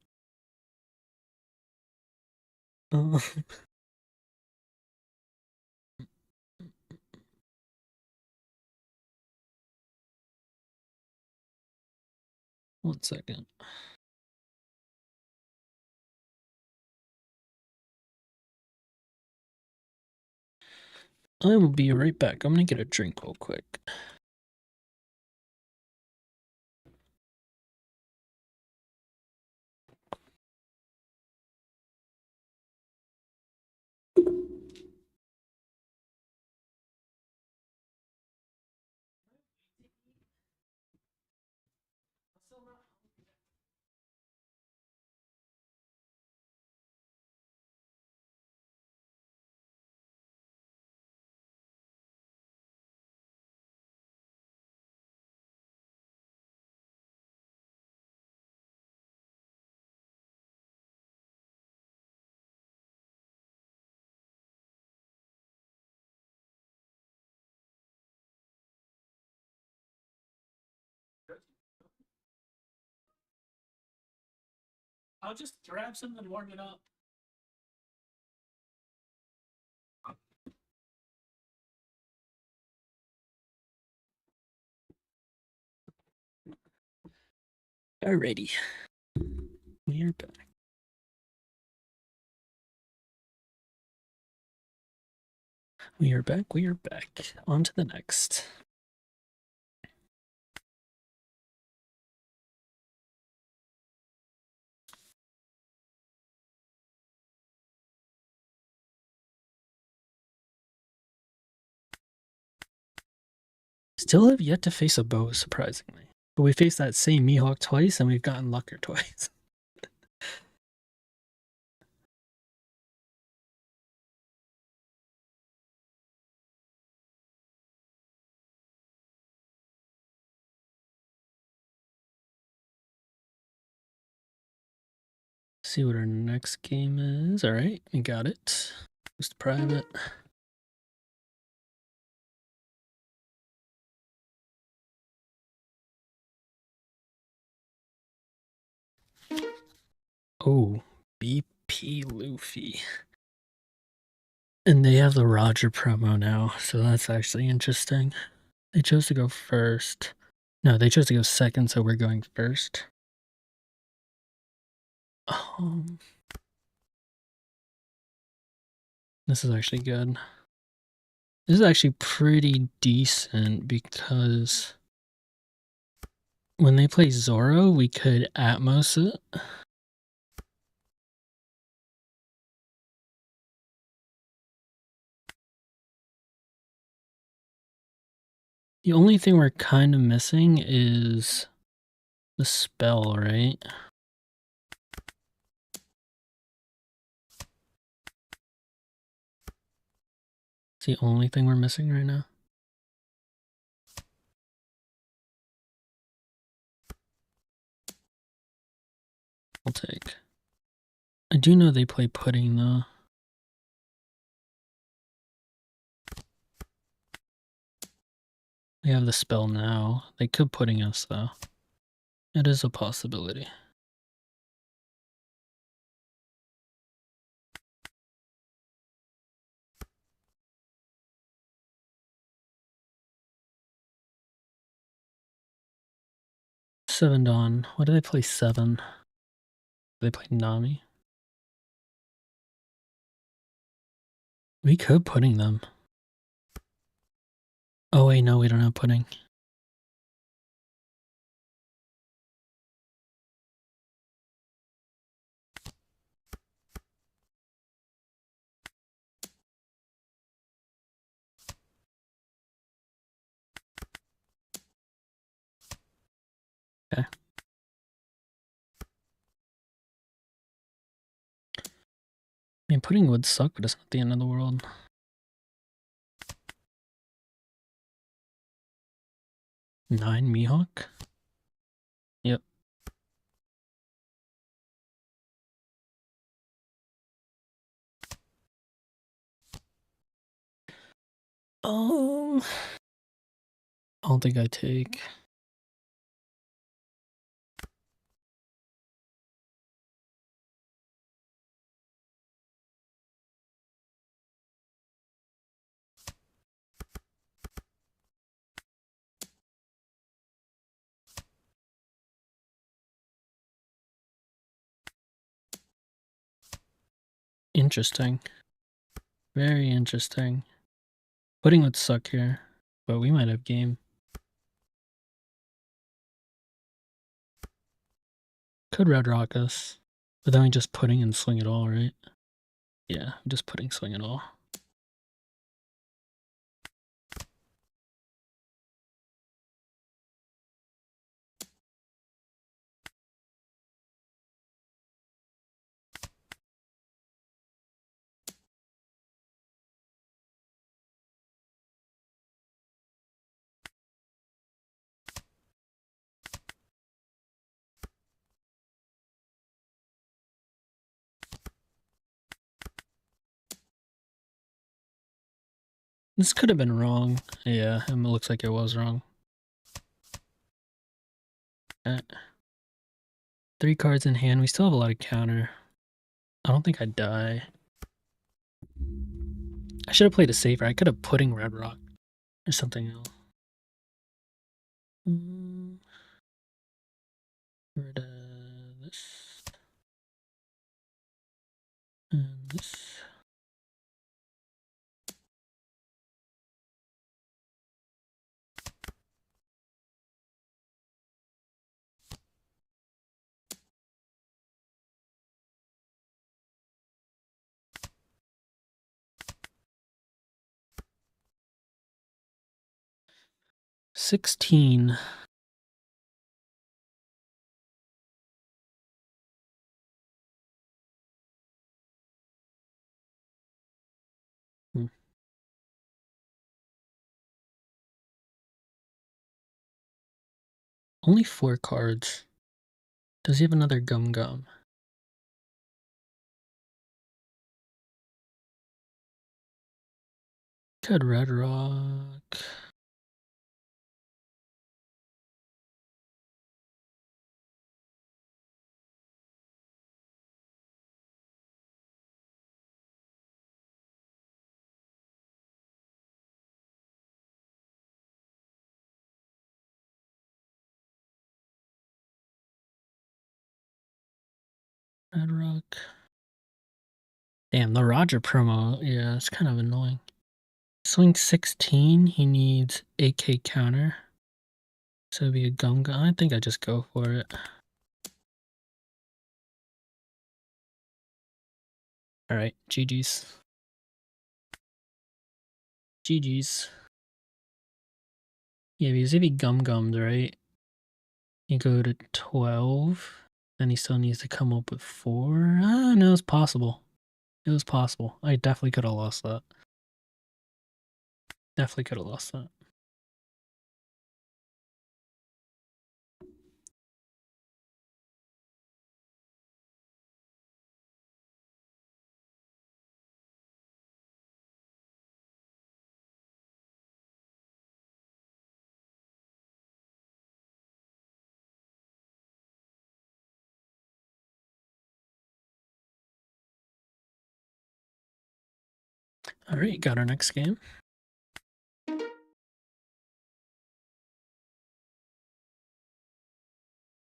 Uh, 1 second. I will be right back. I'm gonna get a drink real quick. I'll just grab something and warm it up. Alrighty. We are back. We are back. We are back. On to the next. Still have yet to face a bow, surprisingly. But we faced that same Mihawk twice, and we've gotten Lucker twice. See what our next game is. Alright, we got it. Boost private. Oh, BP Luffy. And they have the Roger promo now, so that's actually interesting. They chose to go first. No, they chose to go second, so we're going first. This is actually good. This is actually pretty decent because when they play Zoro, we could Atmos it. The only thing we're kind of missing is the spell, right? It's the only thing we're missing right now. I'll take. I do know they play pudding though. They have the spell now. They could pudding us though. It is a possibility. Seven Dawn. What do they play 7? Do they play Nami? We could pudding them. Oh wait, no, we don't have pudding. Okay. I mean, pudding would suck, but it's not the end of the world. 9 Mihawk? Yep. I don't think I take. Interesting. Very interesting. Putting would suck here, but we might have game. Could red rock us, but then we just putting and swing it all, right? Yeah, just putting, swing it all. This could have been wrong. Yeah, it looks like it was wrong. Okay. 3 cards in hand. We still have a lot of counter. I don't think I'd die. I should have played it safer. I could have putting red rock or something else. Rid of this. And this. $16. Only 4 cards. Does he have another gum gum? Could red rock. Red rock. Damn, the Roger promo. Yeah, it's kind of annoying. Swing 16. He needs AK counter. So it'd be a gum gum. I think I just go for it. Alright, GG's. GG's. Yeah, because if he gum-gummed, right? You go to 12. Then he still needs to come up with 4. Ah, no, it's possible. It was possible. I definitely could have lost that. Definitely could have lost that. Alright, got our next game.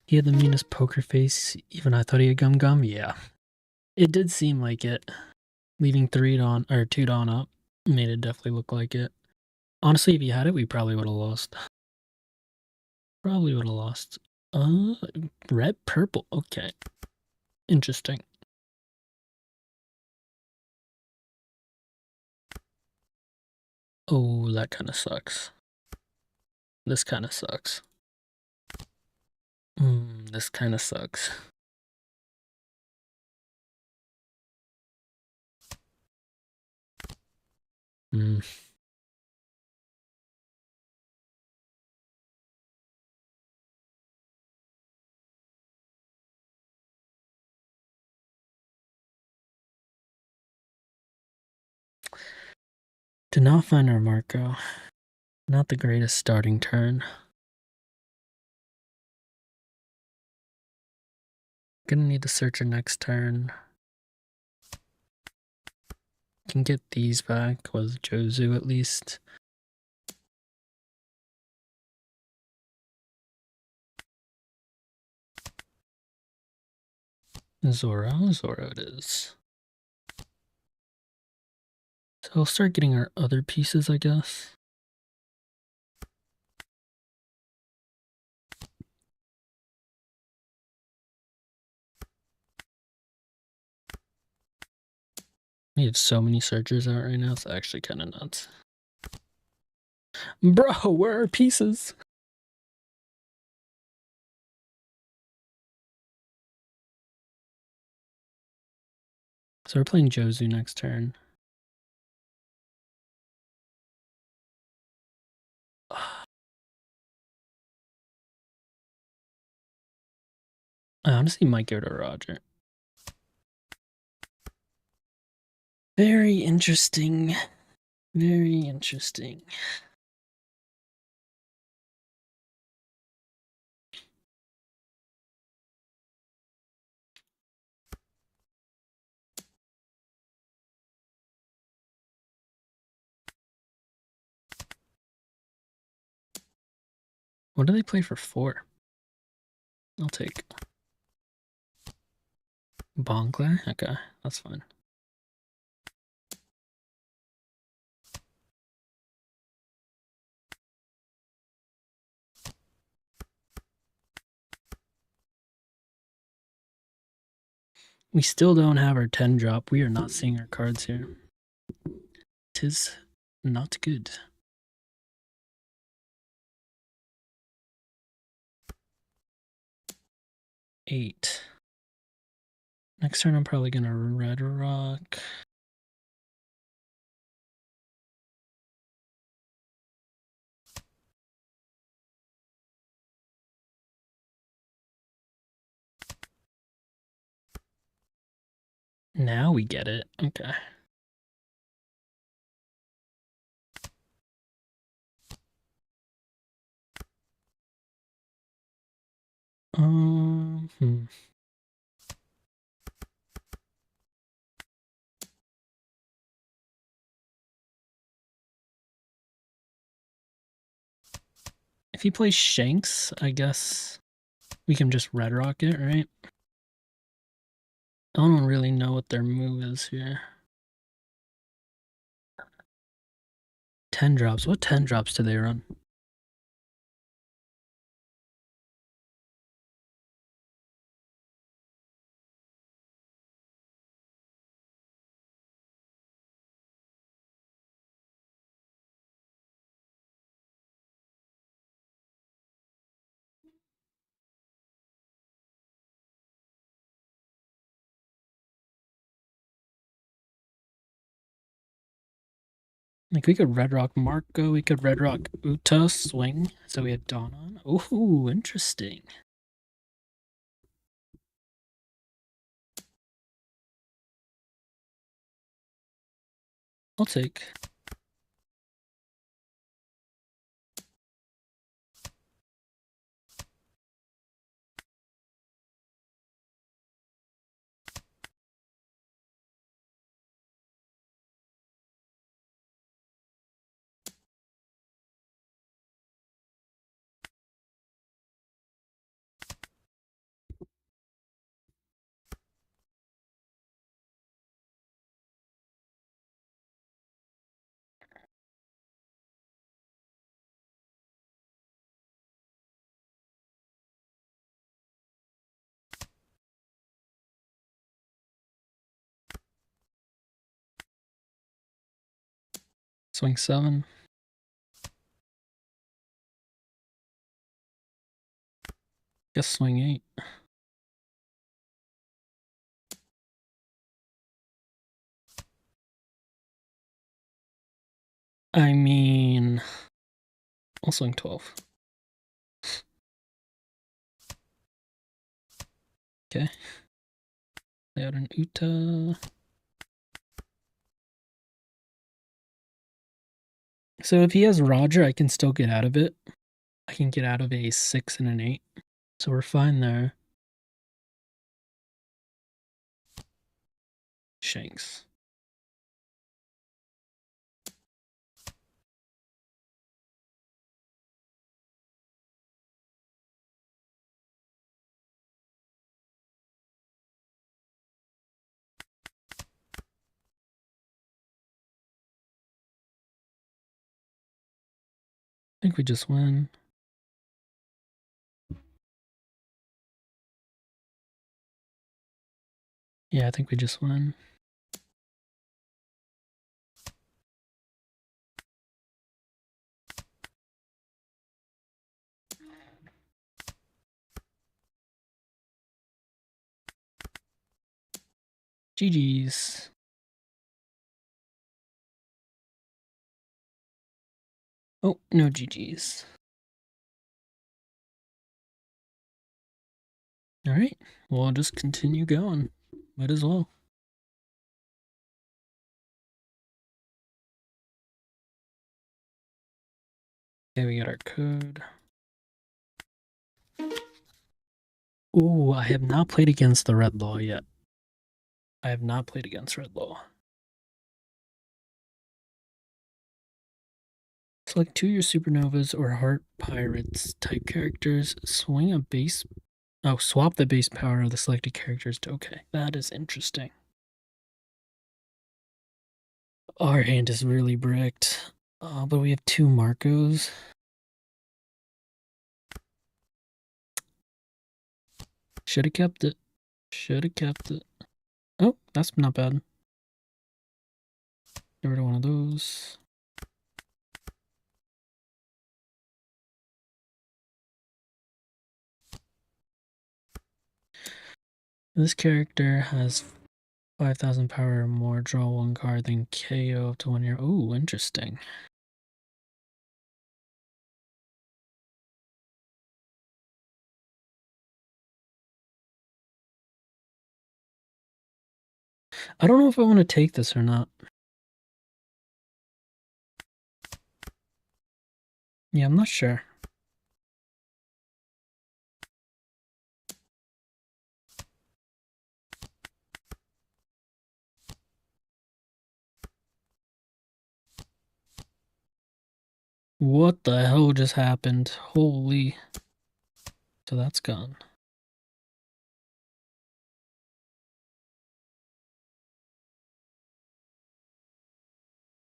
He had the meanest poker face. Even I thought he had gum-gum. Yeah. It did seem like it. Leaving 3 Dawn, or 2 Dawn up made it definitely look like it. Honestly, if he had it, we probably would have lost. Probably would have lost. Red, purple. Okay. Interesting. Oh, that kind of sucks. This kind of sucks. This kind of sucks. Did not find our Marco. Not the greatest starting turn. Gonna need to search our next turn. Can get these back with Jozu at least. Zoro it is. So we'll start getting our other pieces, I guess. We have so many searchers out right now, it's actually kind of nuts. Bro, where are pieces? So we're playing Jozu next turn. I honestly might go to Roger. Very interesting. Very interesting. What do they play for 4? I'll take Bonclair. Okay, that's fine. We still don't have our 10 drop. We are not seeing our cards here. Tis not good. Eight. Next turn I'm probably gonna red rock. Now we get it. Okay. Hmm. If he plays Shanks, I guess we can just red rock it, right? I don't really know what their move is here. 10 drops. What 10 drops do they run? Like, we could red rock Marco, we could red rock Uta, swing. So we had Dawn on. Oh, interesting. I'll take. Swing 7. Guess swing 8. I mean, I'll swing 12. Okay. Lay out an Uta. So if he has Roger, I can still get out of it. I can get out of a 6 and an 8. So we're fine there. Shanks. think we just win. Yeah, I think we just win. GG's. Oh, no GG's. Alright, well, I'll just continue going. Might as well. Okay, we got our code. Ooh, I have not played against the red law yet. I have not played against red law. Select 2 of your supernovas or heart pirates type characters. Swing a base. Oh, swap the base power of the selected characters to. Okay, that is interesting. Our hand is really bricked. But we have 2 Marcos. Should have kept it. Should have kept it. Oh, that's not bad. Get rid of one of those. This character has 5,000 power or more. Draw 1 card, then KO up to 1 year. Ooh, interesting. I don't know if I want to take this or not. Yeah, I'm not sure. What the hell just happened? Holy. So that's gone.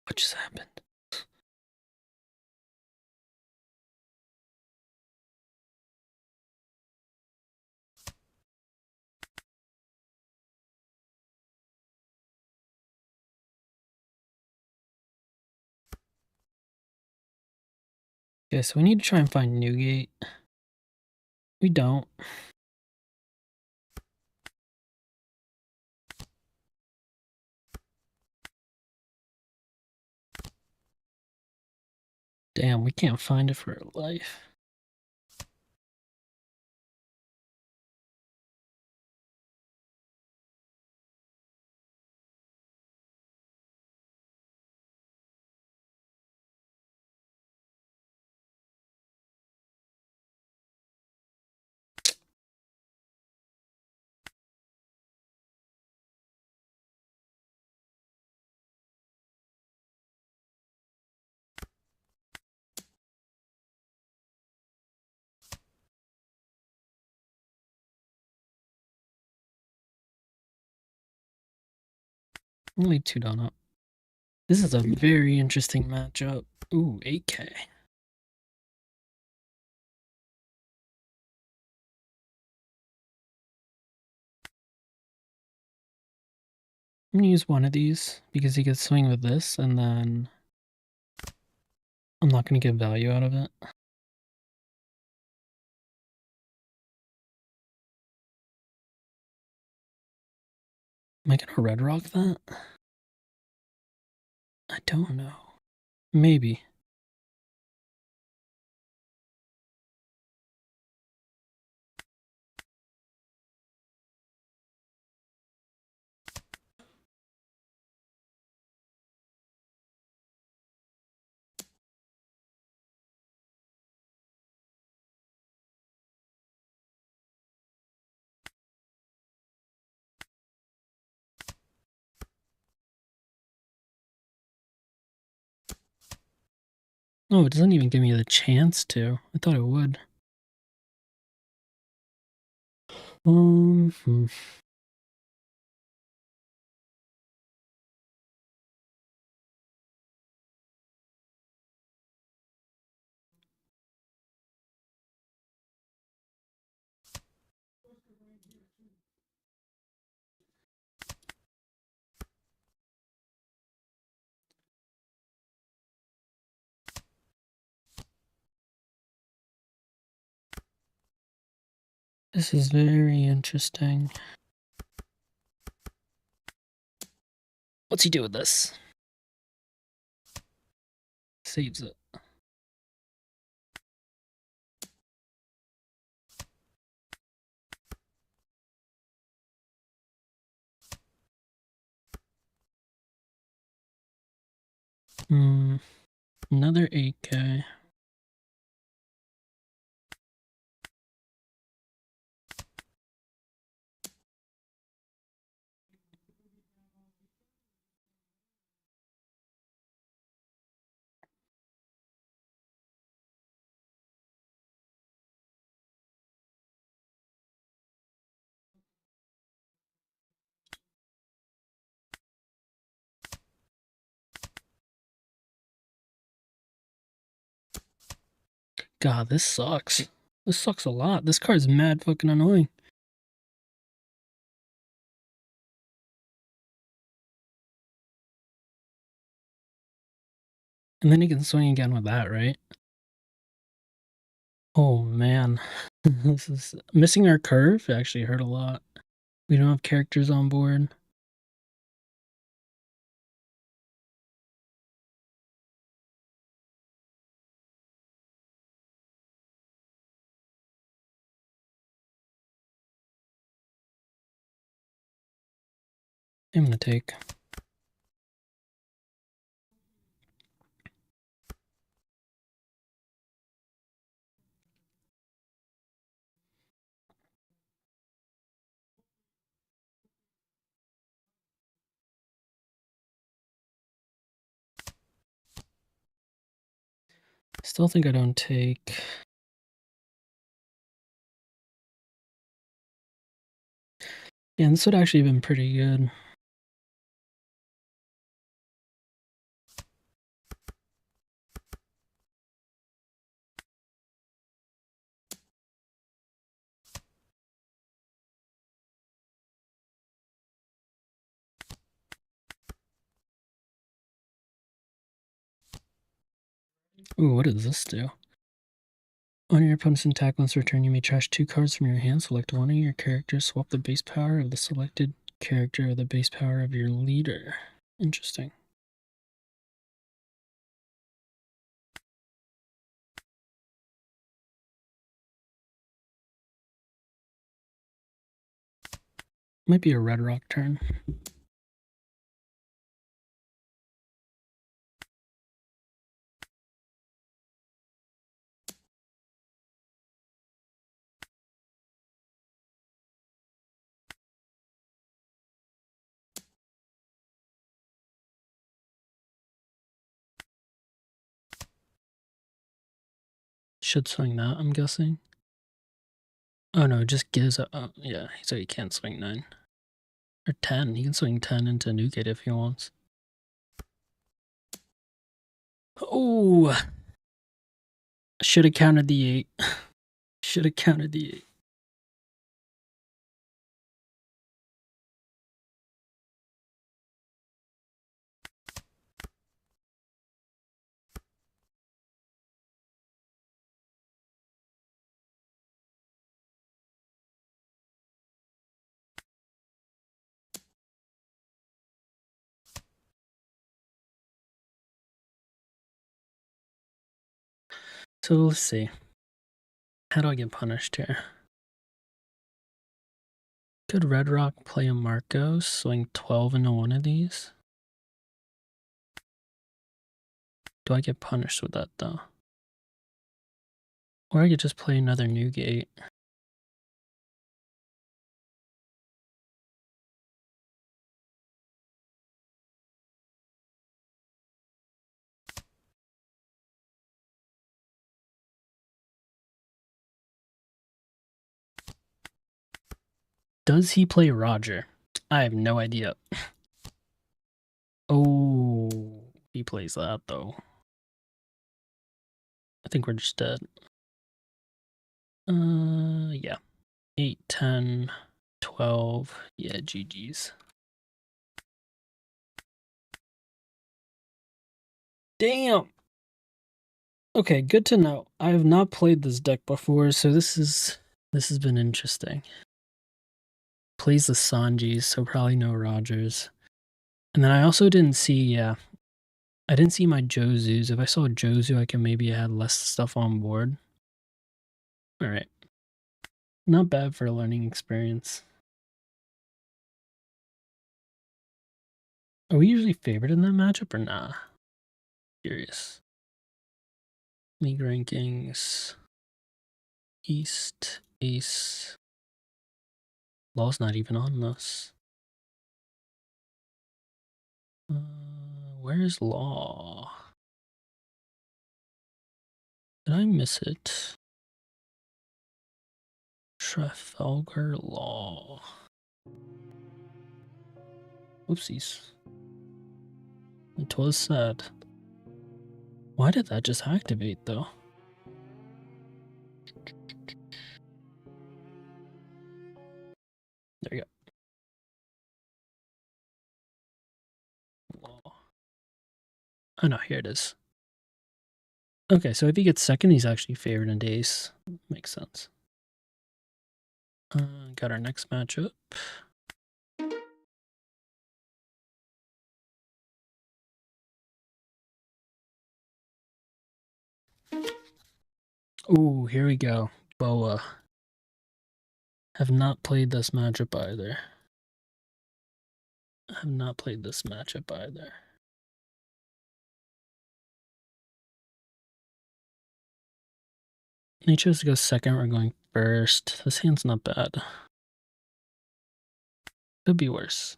What just happened? Okay, so we need to try and find Newgate. We don't. Damn, we can't find it for our life. Only 2 down up. This is a very interesting matchup. Ooh, 8K. I'm gonna use one of these because he could swing with this, and then I'm not gonna get value out of it. Am I gonna red rock that? I don't know. Maybe. Oh, it doesn't even give me the chance to. I thought it would. Hmm. This is very interesting. What's he do with this? Saves it. Another 8K. God, this sucks. This sucks a lot. This card's mad fucking annoying. And then he can swing again with that, right? Oh man. This is missing our curve actually hurt a lot. We don't have characters on board. I'm gonna take. Still think I don't take. Yeah, this would actually have been pretty good. Ooh, what does this do? On your opponent's attack once return, you may trash 2 cards from your hand. Select one of your characters. Swap the base power of the selected character with the base power of your leader. Interesting. Might be a red rock turn. Should swing that, I'm guessing. Oh no, it just gives a. Yeah, so he can't swing 9. Or 10. He can swing 10 into Newgate if he wants. Oh! Should have counted the 8. Should have counted the 8. So let's see. How do I get punished here? Could Red Rock play a Marcos, swing 12 into one of these? Do I get punished with that though? Or I could just play another Newgate. Does he play Roger? I have no idea. Oh, he plays that though. I think we're just dead. Yeah. 8, 10, 12. Yeah, GG's. Damn! Okay, good to know. I have not played this deck before, so this has been interesting. Plays the Sanjis, so probably no Rogers. And then I also didn't see, I didn't see my Jozus. If I saw a Jozu, I can maybe add less stuff on board. Alright. Not bad for a learning experience. Are we usually favored in that matchup or nah? Curious. League rankings. East, Ace. Law's not even on this. Where's Law? Did I miss it? Trafalgar Law. Oopsies. It was sad. Why did that just activate though? There you go. Law. Oh no, here it is. Okay, so if he gets second, he's actually favored in Ace. Makes sense. Got our next matchup. Ooh, here we go. Boa. Have not played this matchup either. Have not played this matchup either. He chose to go second, we're going first. This hand's not bad. Could be worse.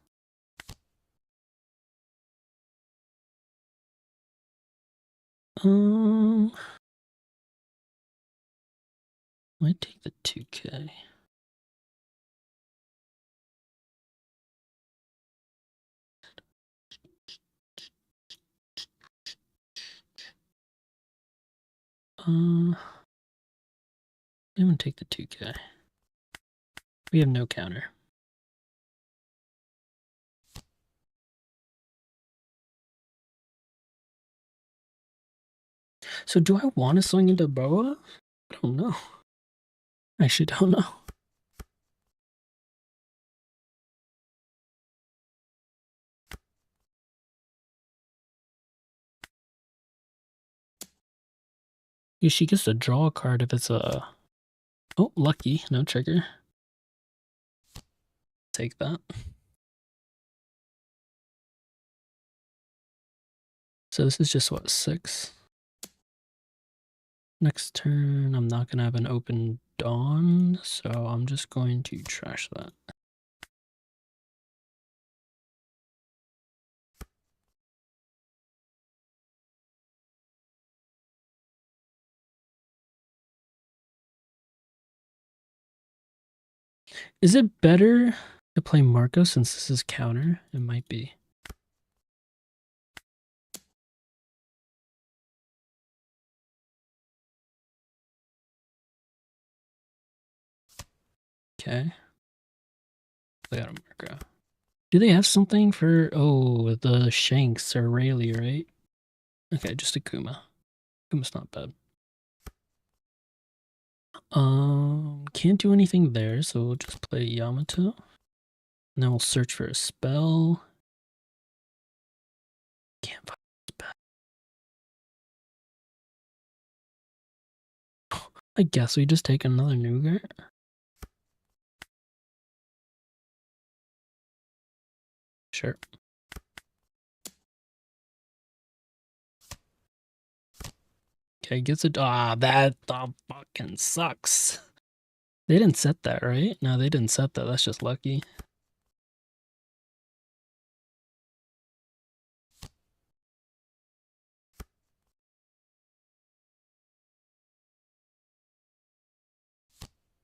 Might take the 2K. I'm gonna take the 2K. We have no counter. So do I want to swing into Boa? I don't know. I actually don't know. Yeah, she gets to draw a card if it's a... Oh, lucky. No trigger. Take that. So this is just, what, 6? Next turn, I'm not going to have an open Dawn, so I'm just going to trash that. Is it better to play Marco since this is counter? It might be. Okay. They got a Marco. Do they have something for... Oh, the Shanks or Rayleigh, right? Okay, just a Kuma. Kuma's not bad. Can't do anything there, so we'll just play Yamato. And then we'll search for a spell. Can't find a spell. I guess we just take another Nougat. Sure. Okay, gets it. Ah, that fucking sucks. They didn't set that, right? No, they didn't set that. That's just lucky.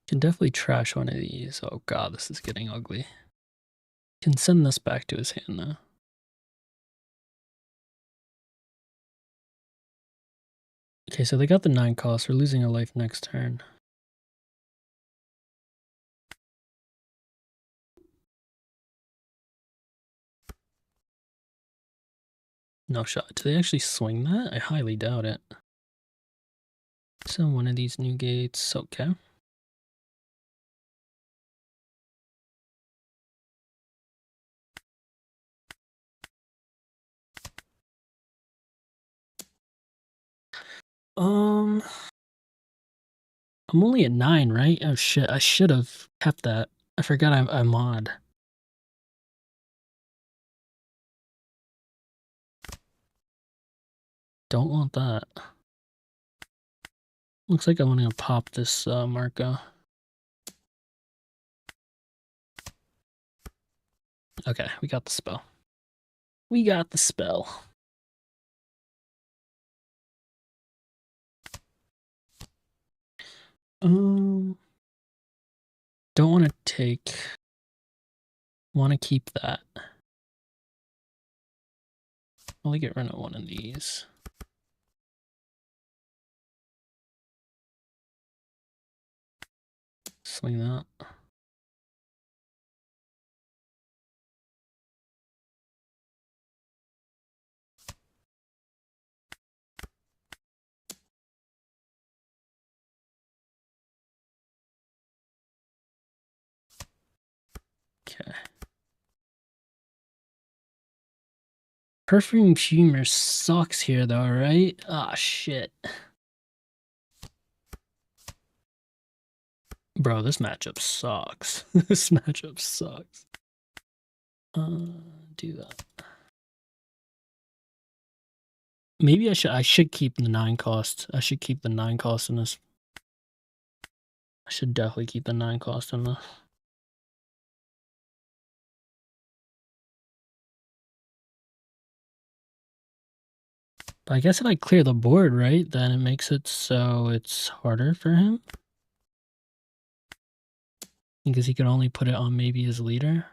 Can definitely trash one of these. Oh god, this is getting ugly. Can send this back to his hand now. Okay, so they got the 9 cost. We're losing a life next turn. No shot. Do they actually swing that? I highly doubt it. So one of these new gates, okay. I'm only at 9, right? Oh shit, I should have kept that. I forgot I'm a mod. Don't want that. Looks like I'm gonna pop this Marco. Okay, we got the spell. We got the spell. Don't want to take. Want to keep that. I'll get rid of one of these. Swing that. Okay. Perfume Humor sucks here though, right? Ah, shit. Bro, this matchup sucks. This matchup sucks. Do that. Maybe I should keep the 9 cost. I should keep the 9 cost in this. I should definitely keep the 9 cost in this. But I guess if I clear the board, right, then it makes it so it's harder for him. Because he can only put it on maybe his leader.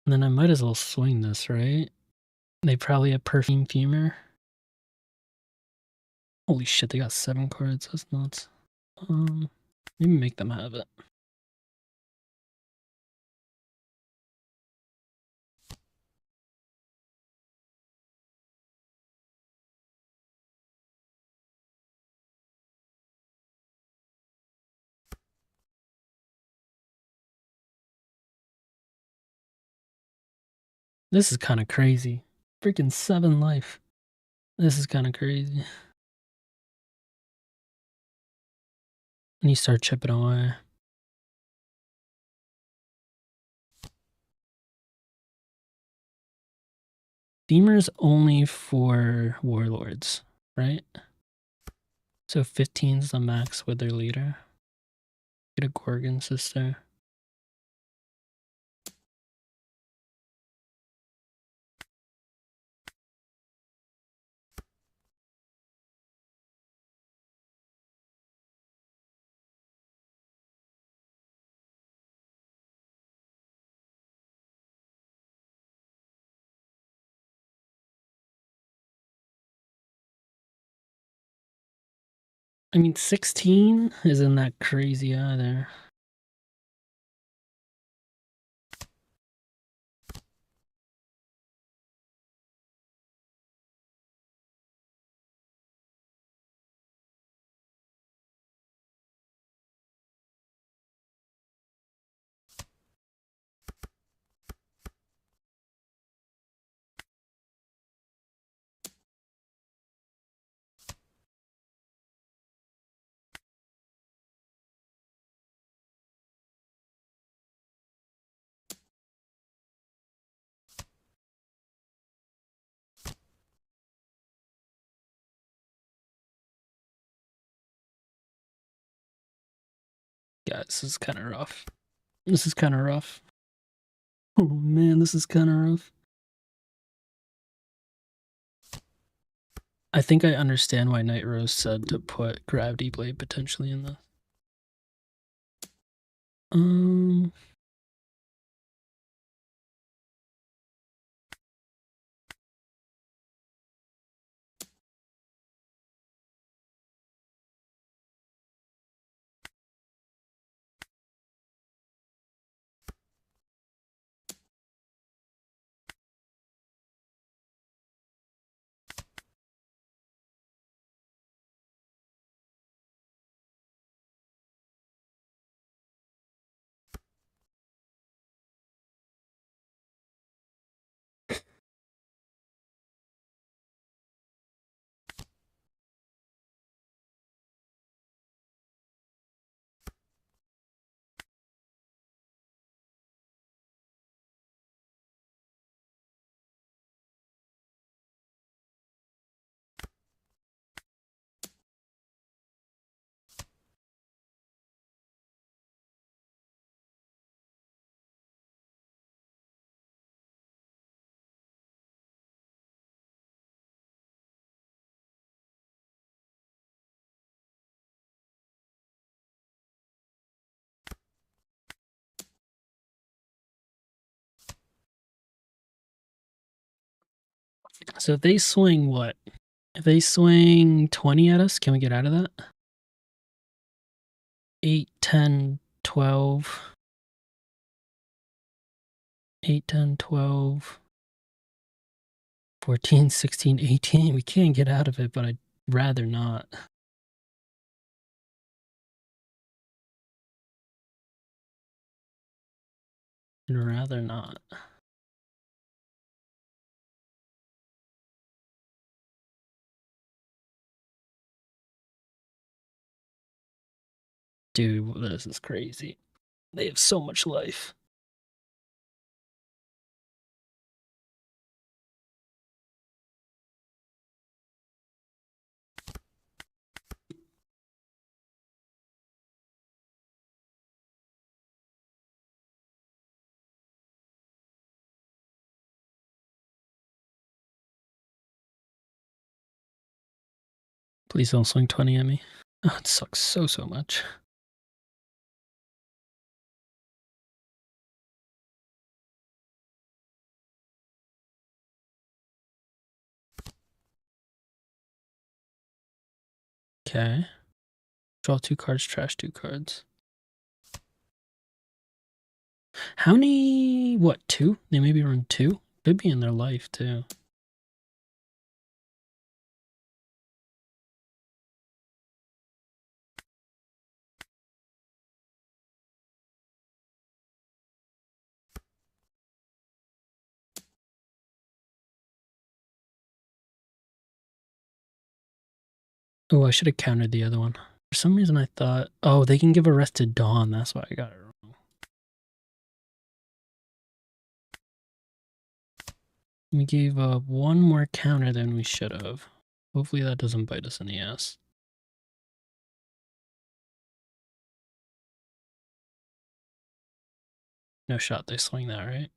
And then I might as well swing this, right? They probably have Perfume Fumer. Holy shit, they got 7 cards. That's nuts. Maybe make them have it. This is kind of crazy. Freaking 7 life. This is kind of crazy. And you start chipping away. Beamer's only for warlords, right? So 15's the max with their leader. Get a Gorgon sister. I mean, 16 isn't that crazy either. Yeah, this is kind of rough. This is kind of rough. Oh man, this is kind of rough. I think I understand why Night Rose said to put Gravity Blade potentially in the. So if they swing what? If they swing 20 at us, can we get out of that? 8, 10, 12. 8, 10, 12. 14, 16, 18. We can't get out of it, but I'd rather not. I'd rather not. Dude, this is crazy. They have so much life. Please don't swing 20 at me. Oh, it sucks so much. Okay. Draw 2 cards, trash 2 cards. How many? What, 2? They maybe run 2? Could be in their life, too. Oh, I should have countered the other one. For some reason I thought, oh, they can give a rest to Dawn. That's why I got it wrong. We gave up one more counter than we should have. Hopefully that doesn't bite us in the ass. No shot they swing that, right?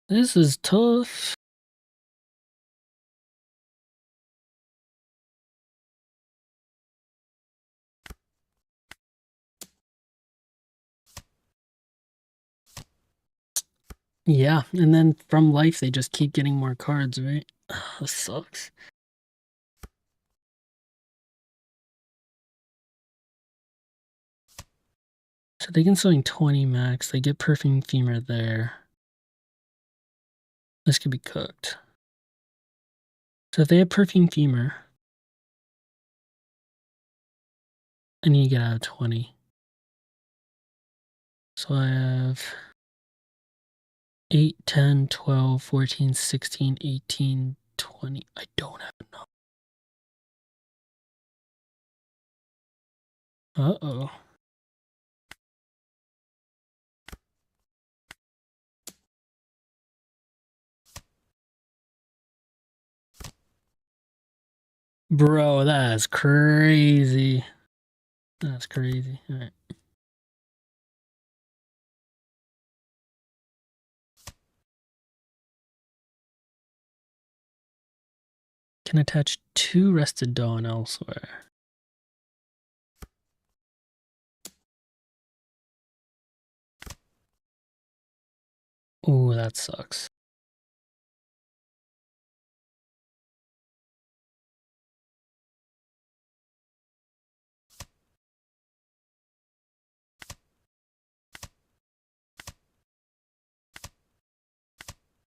This is tough. Yeah, and then from life they just keep getting more cards, right? This sucks. So they can swing 20 max. They get Perfume Femur there. This could be cooked. So if they have Perfume Femur, I need to get out of 20. So I have 8, 10, 12, 14, 16, 18, 20. I don't have enough. Uh-oh. Bro, that's crazy. That's crazy. All right. Can attach 2 Rested Dawn elsewhere. Ooh, that sucks.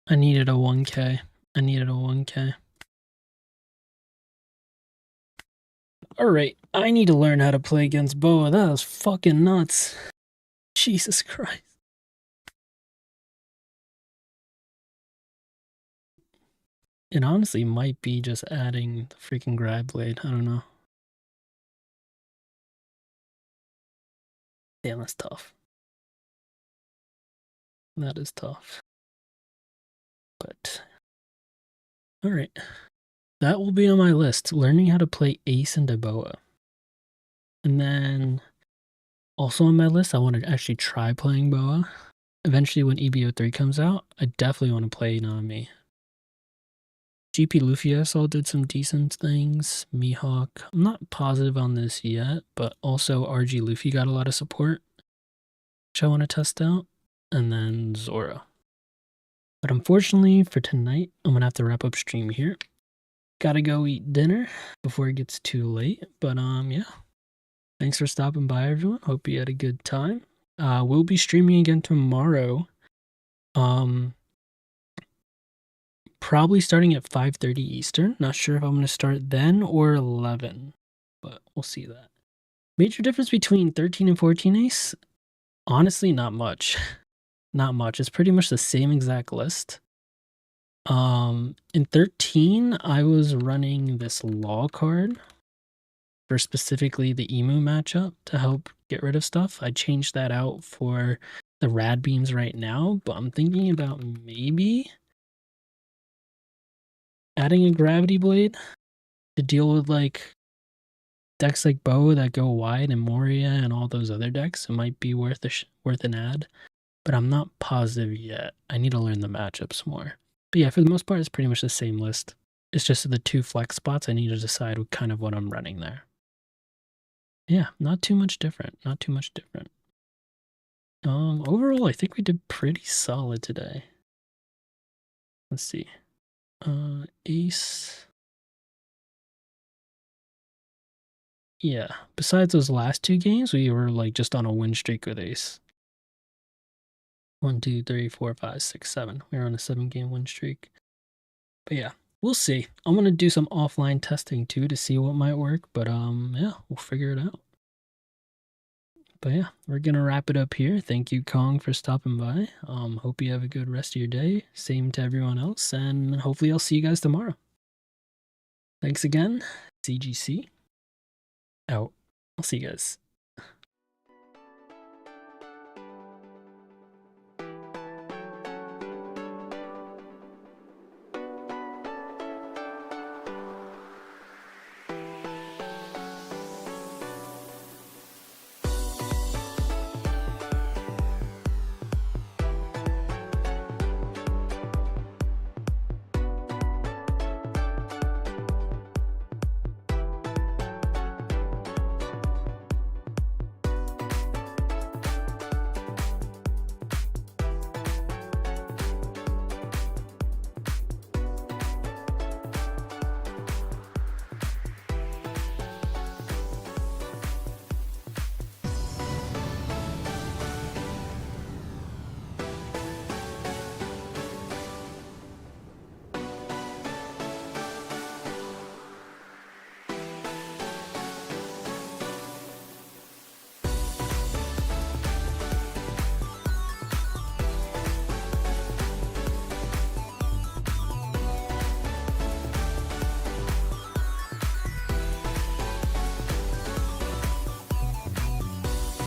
I needed a 1K. I needed a 1K. Alright, I need to learn how to play against Boa. That was fucking nuts. Jesus Christ. It honestly might be just adding the freaking grab blade. I don't know. Damn, that's tough. That is tough. But alright. That will be on my list. Learning how to play Ace and Deboa. And then also on my list, I want to actually try playing Boa. Eventually when EBO3 comes out, I definitely want to play Nami. GP Luffy I saw did some decent things. Mihawk. I'm not positive on this yet, but also RG Luffy got a lot of support, which I want to test out. And then Zoro. But unfortunately for tonight, I'm going to have to wrap up stream here. Gotta go eat dinner before it gets too late. But yeah. Thanks for stopping by, everyone. Hope you had a good time. We'll be streaming again tomorrow. Probably starting at 5:30 Eastern. Not sure if I'm going to start then or 11, but we'll see that. Major difference between 13 and 14 Ace? Honestly, not much. Not much. It's pretty much the same exact list. In 13, I was running this law card for specifically the Emu matchup to help get rid of stuff. I changed that out for the rad beams right now, but I'm thinking about maybe adding a gravity blade to deal with like decks like Bow that go wide and Moria and all those other decks. It might be worth an add, but I'm not positive yet. I need to learn the matchups more. But yeah, for the most part, it's pretty much the same list. It's just the 2 flex spots. I need to decide what I'm running there. Yeah, not too much different. Not too much different. Overall, I think we did pretty solid today. Let's see. Ace. Yeah, besides those last 2 games, we were like just on a win streak with Ace. 1, 2, 3, 4, 5, 6, 7. We were on a 7-game win streak. But yeah, we'll see. I'm gonna do some offline testing too to see what might work. But yeah, we'll figure it out. But yeah, we're gonna wrap it up here. Thank you, Kong, for stopping by. Hope you have a good rest of your day. Same to everyone else, and hopefully I'll see you guys tomorrow. Thanks again. CGC out. I'll see you guys.